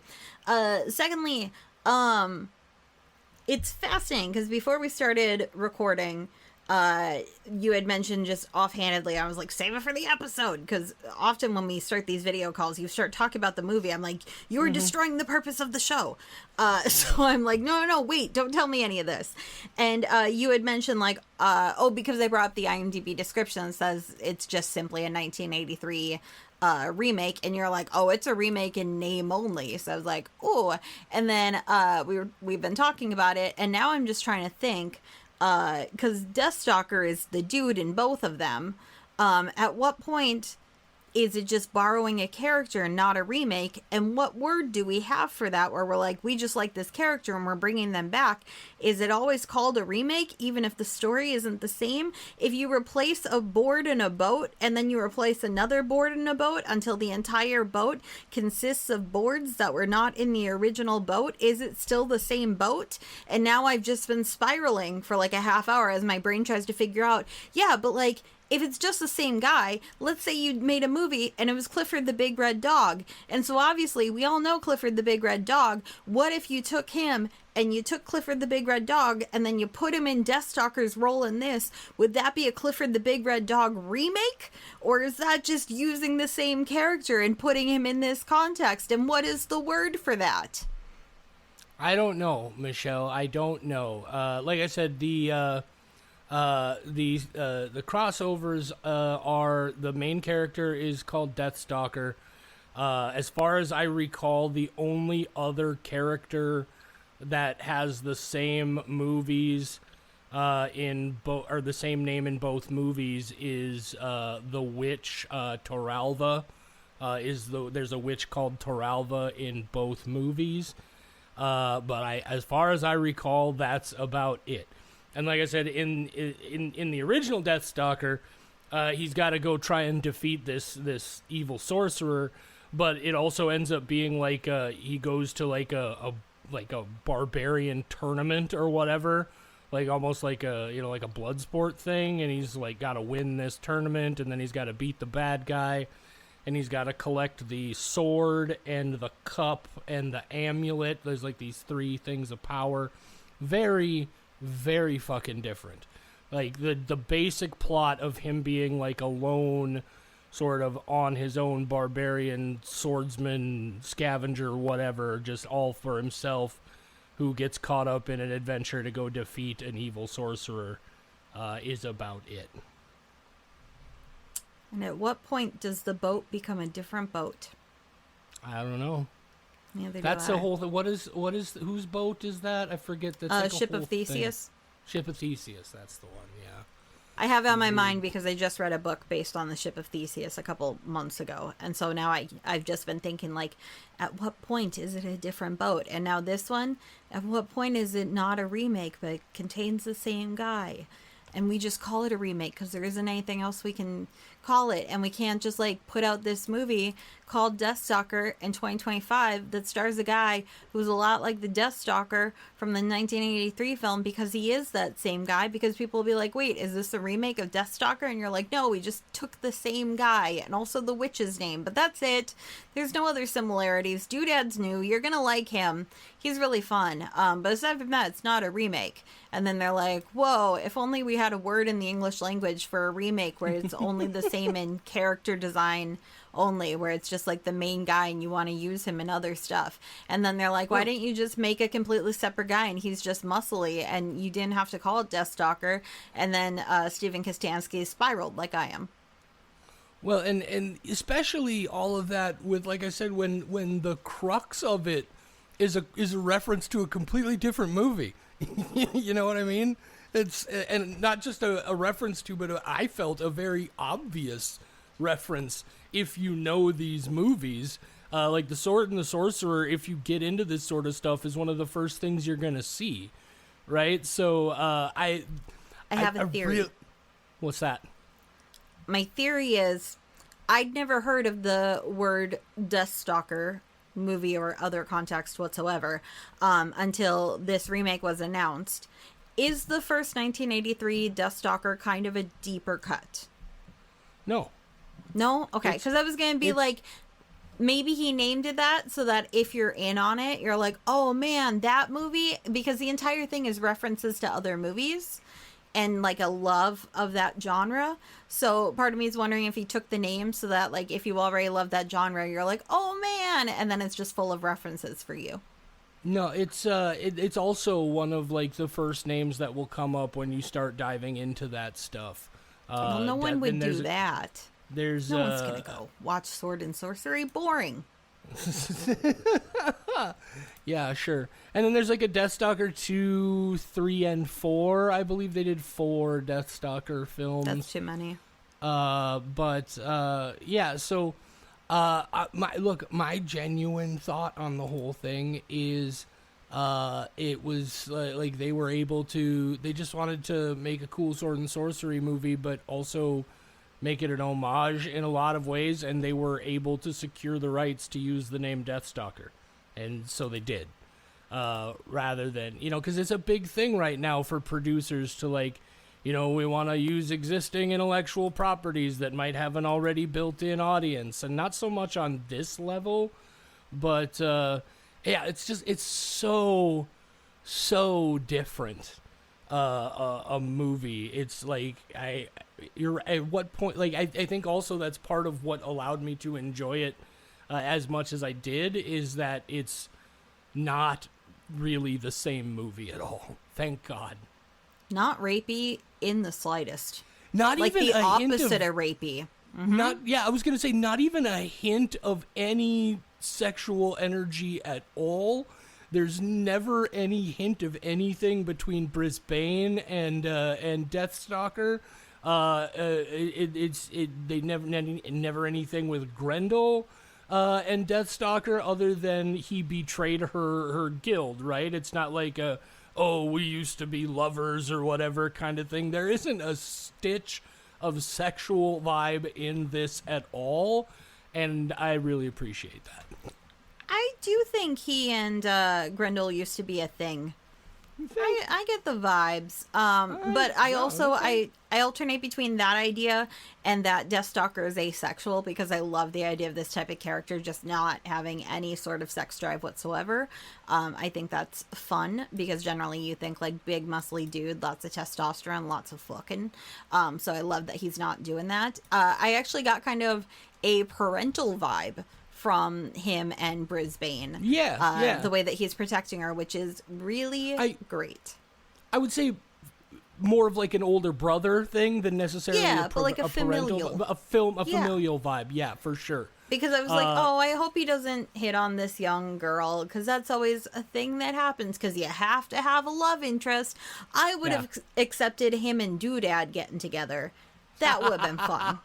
Secondly, it's fascinating because before we started recording, you had mentioned just offhandedly, I was like, save it for the episode, because often when we start these video calls, you start talking about the movie. I'm like, you're destroying the purpose of the show. So I'm like, no, wait, don't tell me any of this. And you had mentioned like, because they brought up the IMDb description that says it's just simply a 1983 remake, and you're like, oh, it's a remake in name only. So I was like, oh. And then we've been talking about it, and now I'm just trying to think, because Deathstalker is the dude in both of them. At what point is it just borrowing a character and not a remake? And what word do we have for that, where we're like, we just like this character and we're bringing them back? Is it always called a remake, even if the story isn't the same? If you replace a board in a boat and then you replace another board in a boat until the entire boat consists of boards that were not in the original boat, is it still the same boat? And now I've just been spiraling for like a half hour as my brain tries to figure out, yeah, but like, if it's just the same guy, let's say you made a movie and it was Clifford the Big Red Dog. And so obviously we all know Clifford the Big Red Dog. What if you took him and you took Clifford the Big Red Dog and then you put him in Deathstalker's role in this? Would that be a Clifford the Big Red Dog remake? Or is that just using the same character and putting him in this context? And what is the word for that? I don't know, Michelle. I don't know. Like I said, the crossovers are, the main character is called Deathstalker. As far as I recall, the only other character that has the same movies or the same name in both movies is the witch Toralva. There's a witch called Toralva in both movies. But as far as I recall, that's about it. And like I said, in the original Deathstalker, he's got to go try and defeat this evil sorcerer, but it also ends up being like he goes to like a barbarian tournament or whatever, like almost like a blood sport thing, and he's like got to win this tournament, and then he's got to beat the bad guy, and he's got to collect the sword and the cup and the amulet. There's like these three things of power. Very, very fucking different. Like the basic plot of him being like a lone sort of on his own barbarian swordsman scavenger whatever, just all for himself, who gets caught up in an adventure to go defeat an evil sorcerer, is about it. And at what point does the boat become a different boat? I don't know. Neither That's do I. a whole. What is whose boat is that? I forget. That's like Ship a whole of Theseus. Thing. Ship of Theseus. That's the one. Yeah. I have it on my mind because I just read a book based on the ship of Theseus a couple months ago. And so now I've just been thinking, like, at what point is it a different boat? And now this one, at what point is it not a remake but contains the same guy? And we just call it a remake because there isn't anything else we can call it. And we can't just, like, put out this movie called Deathstalker in 2025 that stars a guy who's a lot like the Deathstalker from the 1983 film, because he is that same guy. Because people will be like, wait, is this a remake of Deathstalker? And you're like, no, we just took the same guy and also the witch's name. But that's it. There's no other similarities. Doodad's new. You're going to like him. He's really fun. But aside from that, it's not a remake. And then they're like, whoa, if only we had a word in the English language for a remake where it's only the same in character design only, where it's just like the main guy and you want to use him in other stuff. And then they're like, why didn't you just make a completely separate guy and he's just muscly and you didn't have to call it Deathstalker? And then Stephen Kostansky spiraled like I am. Well, and especially all of that with, like I said, when the crux of it is a reference to a completely different movie. You know what I mean? It's, and not just a reference to, but I felt a very obvious reference if you know these movies. Like The Sword and the Sorcerer, if you get into this sort of stuff, is one of the first things you're going to see, right? So I have a theory. What's that? My theory is I'd never heard of the word Deathstalker movie or other context whatsoever until this remake was announced. Is the first 1983 Deathstalker kind of a deeper cut? No. No? Okay, because I was going to be like, maybe he named it that so that if you're in on it, you're like, oh man, that movie, because the entire thing is references to other movies and like a love of that genre. So part of me is wondering if he took the name so that, like, if you already love that genre, you're like, oh man, and then it's just full of references for you. No, it's also one of, like, the first names that will come up when you start diving into that stuff. Well, no one would do that. No one's gonna go watch Sword and Sorcery. Boring. Yeah, sure. And then there's like a Deathstalker 2, 3, and 4. I believe they did 4 Deathstalker films. That's too many. Yeah, so my genuine thought on the whole thing is it was like they just wanted to make a cool Sword and Sorcery movie, but also make it an homage in a lot of ways, and they were able to secure the rights to use the name Deathstalker. And so they did, rather than, because it's a big thing right now for producers to, like, we want to use existing intellectual properties that might have an already built-in audience, and not so much on this level, but, yeah, it's so different, a movie. It's like, you're at what point, like, I think also that's part of what allowed me to enjoy it as much as I did, is that it's not really the same movie at all. Thank God. Not rapey in the slightest. Not like even the a opposite hint of rapey. Mm-hmm. I was gonna say not even a hint of any sexual energy at all. There's never any hint of anything between Brisbane and Deathstalker. They never anything with Grendel and Deathstalker, other than he betrayed her guild, right? It's not like we used to be lovers or whatever kind of thing. There isn't a stitch of sexual vibe in this at all, and I really appreciate that. I do think he and Grendel used to be a thing. I get the vibes, but I also I alternate between that idea and that Deathstalker is asexual, because I love the idea of this type of character just not having any sort of sex drive whatsoever. I think that's fun, because generally you think like big muscly dude, lots of testosterone, lots of fucking. So I love that he's not doing that. I actually got kind of a parental vibe from him and Brisbane. Yeah. The way that he's protecting her, which is really great. I would say more of like an older brother thing than necessarily but like a familial. familial vibe. Yeah, for sure. Because I was like, oh, I hope he doesn't hit on this young girl, because that's always a thing that happens, because you have to have a love interest. I would have accepted him and Doodad getting together. That would have been fun.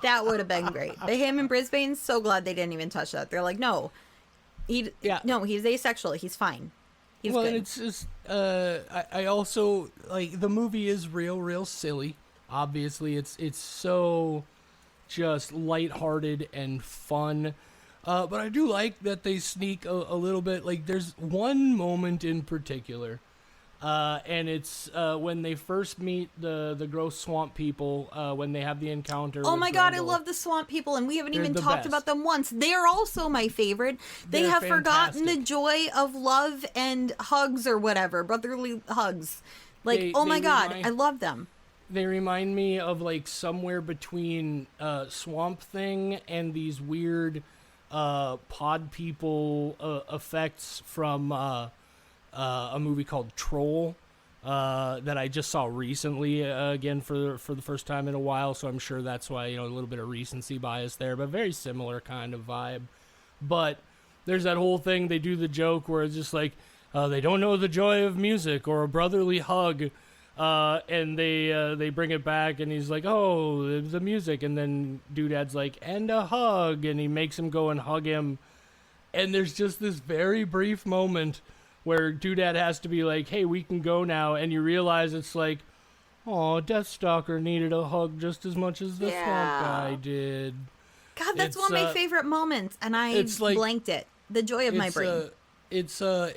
That would have been great. But him and Brisbane, so glad they didn't even touch that. They're like, no, he's asexual. He's fine. He's good. And it's just, I also, like, the movie is real silly. Obviously, it's so just lighthearted and fun. But I do like that they sneak a little bit. Like, there's one moment in particular, and it's when they first meet the gross swamp people, when they have the encounter. Oh my God, Randall. I love the swamp people, and we haven't even the talked best. about them once. They're also my favorite. They They're have forgotten the fantastic. joy of love and hugs or whatever, brotherly hugs. Like, oh my God, I love them. They remind me of, like, somewhere between Swamp Thing and these weird pod people effects from a movie called Troll that I just saw recently again for the first time in a while. So I'm sure that's why, a little bit of recency bias there, but very similar kind of vibe. But there's that whole thing. They do the joke where it's just like they don't know the joy of music or a brotherly hug. And they bring it back, and he's like, oh, the music, and then Doodad's like, and a hug, and he makes him go and hug him, and there's just this very brief moment where Doodad has to be like, hey, we can go now, and you realize it's like, oh, Deathstalker needed a hug just as much as the Swamp Guy did. God, that's one of my favorite moments, and I blanked it. The joy of my brain. It's a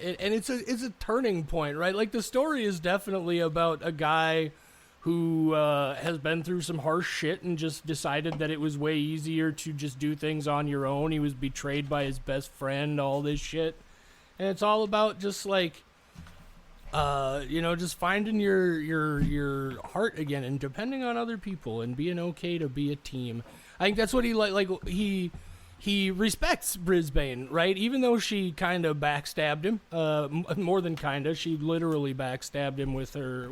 turning point, right? Like, the story is definitely about a guy who has been through some harsh shit and just decided that it was way easier to just do things on your own. He was betrayed by his best friend, all this shit. And it's all about just, like, just finding your heart again and depending on other people and being okay to be a team. I think that's what he respects Brisbane, right? Even though she kind of backstabbed him, more than kind of, she literally backstabbed him with her,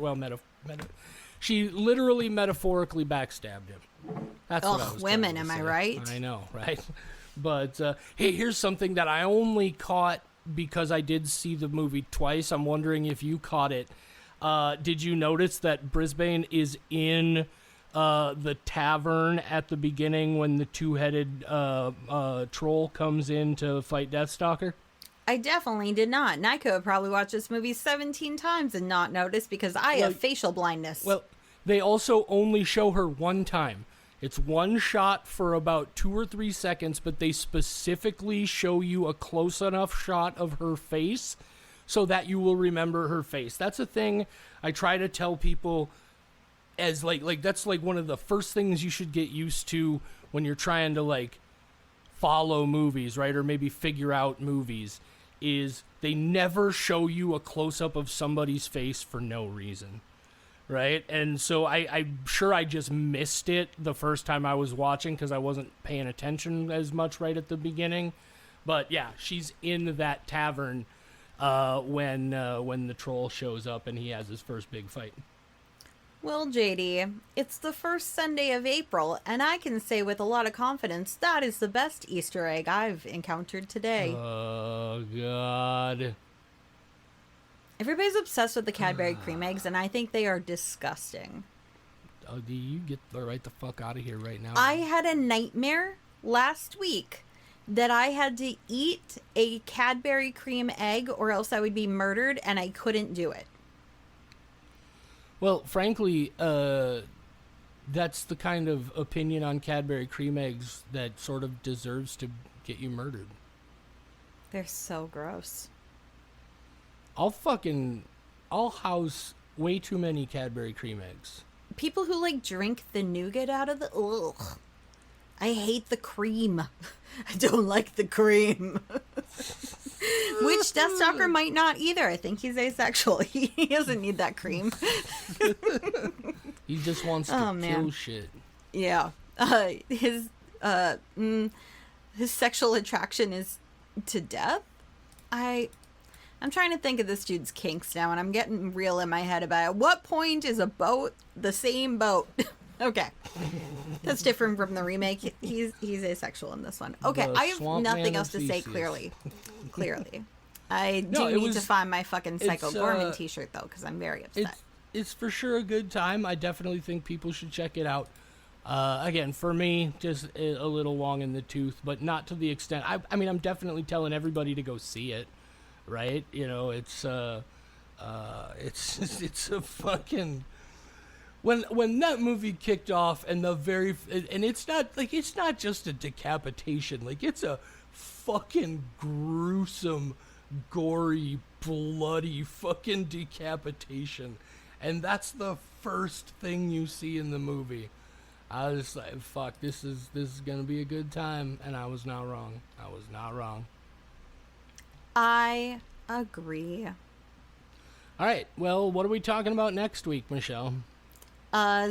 she literally metaphorically backstabbed him. That's what I was women, trying to am say. I right? I know, right? But, hey, here's something that I only caught because I did see the movie twice. I'm wondering if you caught it. Did you notice that Brisbane is in the tavern at the beginning when the two-headed troll comes in to fight Deathstalker? I definitely did not. And I could have probably watched this movie 17 times and not noticed because I have facial blindness. Well, they also only show her one time. It's one shot for about 2 or 3 seconds, but they specifically show you a close enough shot of her face so that you will remember her face. That's a thing I try to tell people as like that's like one of the first things you should get used to when you're trying to like follow movies, right? Or maybe figure out movies, is they never show you a close-up of somebody's face for no reason, right? And so I'm sure I just missed it the first time I was watching because I wasn't paying attention as much right at the beginning. But yeah, she's in that tavern when the troll shows up and he has his first big fight. Well, JD, it's the first Sunday of April, and I can say with a lot of confidence that is the best Easter egg I've encountered today. Oh, God. Everybody's obsessed with the Cadbury cream eggs, and I think they are disgusting. Oh, do you get right the fuck out of here right now? I had a nightmare last week that I had to eat a Cadbury cream egg or else I would be murdered, and I couldn't do it. Well, frankly, that's the kind of opinion on Cadbury cream eggs that sort of deserves to get you murdered. They're so gross. I'll house way too many Cadbury cream eggs. People who like drink the nougat out of the... Ugh. I hate the cream. I don't like the cream. Which Deathstalker might not either. I think he's asexual. He doesn't need that cream. He just wants to kill shit. Yeah. His sexual attraction is to death. I'm trying to think of this dude's kinks now, and I'm getting real in my head about it. At what point is a boat the same boat? Okay. That's different from the remake. He's asexual in this one. Okay, I have nothing else to say clearly. I do need to find my fucking Psycho Goreman t-shirt, though, because I'm very upset. It's for sure a good time. I definitely think people should check it out. Again, for me, just a little long in the tooth, but not to the extent... I mean, I'm definitely telling everybody to go see it, right? You know, it's a fucking... When that movie kicked off and it's not just a decapitation, like it's a fucking gruesome, gory, bloody fucking decapitation, and that's the first thing you see in the movie. I was like, fuck, this is gonna be a good time, and I was not wrong. I agree. All right, well, what are we talking about next week, Michelle?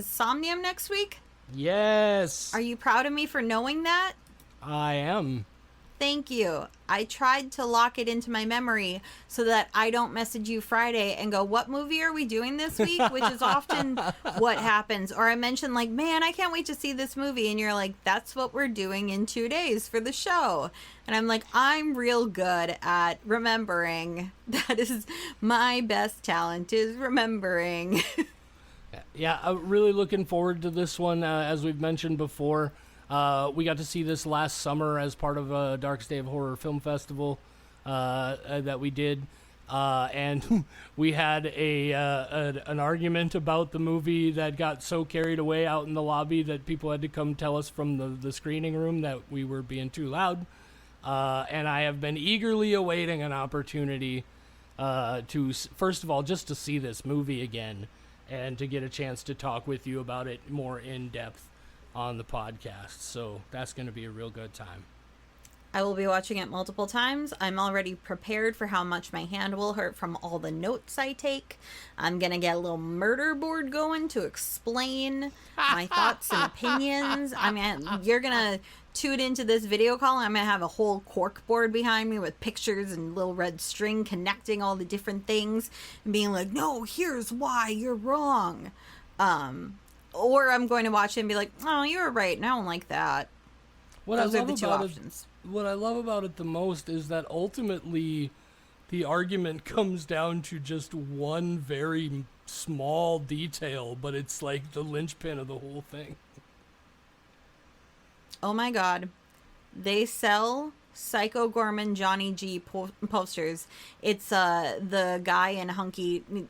Somnium next week? Yes. Are you proud of me for knowing that? I am. Thank you. I tried to lock it into my memory so that I don't message you Friday and go, what movie are we doing this week? Which is often what happens. Or I mention like, man, I can't wait to see this movie. And you're like, that's what we're doing in 2 days for the show. And I'm like, I'm real good at remembering. That is my best talent, is remembering. Yeah, I'm really looking forward to this one. As we've mentioned before, we got to see this last summer as part of a Darkest Day of Horror Film Festival that we did. And we had an argument about the movie that got so carried away out in the lobby that people had to come tell us from the screening room that we were being too loud. And I have been eagerly awaiting an opportunity to, first of all, just to see this movie again, and to get a chance to talk with you about it more in depth on the podcast. So that's going to be a real good time. I will be watching it multiple times. I'm already prepared for how much my hand will hurt from all the notes I take. I'm going to get a little murder board going to explain my thoughts and opinions. I mean, you're going to tune into this video call. I'm going to have a whole cork board behind me with pictures and little red string connecting all the different things and being like, no, here's why you're wrong. Or I'm going to watch it and be like, oh, you were right, and I don't like that. Those are the two options. What I love about it the most is that ultimately the argument comes down to just one very small detail, but it's like the linchpin of the whole thing. Oh my god. They sell Psycho Goreman Johnny G posters. It's the guy in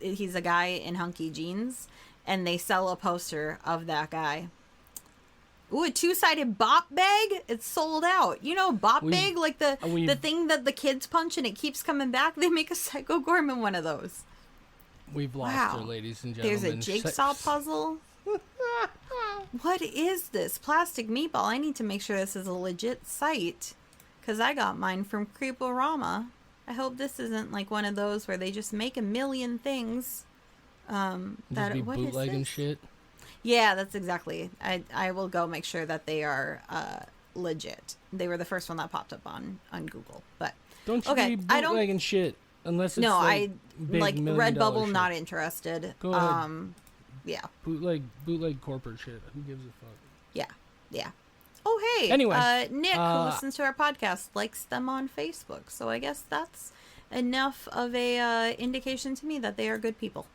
he's a guy in hunky jeans, and they sell a poster of that guy. Ooh, a two-sided bop bag? It's sold out. You know, bop bag, like the thing that the kids punch and it keeps coming back? They make a Psycho Goreman one of those. We've lost her, ladies and gentlemen. There's a jigsaw puzzle. What is this? Plastic meatball. I need to make sure this is a legit site, because I got mine from Creeporama. I hope this isn't like one of those where they just make a million things. That be bootlegging shit. Yeah, that's exactly. I will go make sure that they are legit. They were the first one that popped up on Google. But don't you be bootlegging shit unless it's big Redbubble. Shit. Not interested. Go ahead. Yeah. Bootleg corporate shit. Who gives a fuck? Yeah. Oh, hey. Anyway. Nick, who listens to our podcast, likes them on Facebook. So I guess that's enough of a indication to me that they are good people.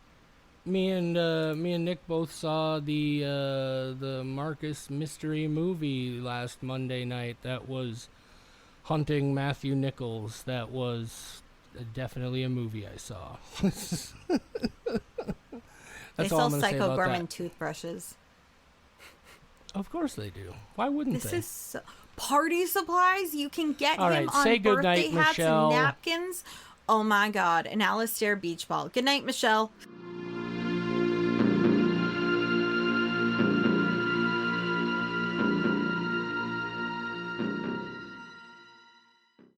Me and Nick both saw the Marcus mystery movie last Monday night. That was Hunting Matthew Nichols. That was definitely a movie I saw. They sell Psycho Goreman toothbrushes. Of course they do. Why wouldn't they? This is party supplies. You can get All him right, on say birthday goodnight, hats Michelle. and napkins. Oh my god, an Alistair beach ball. Good night, Michelle.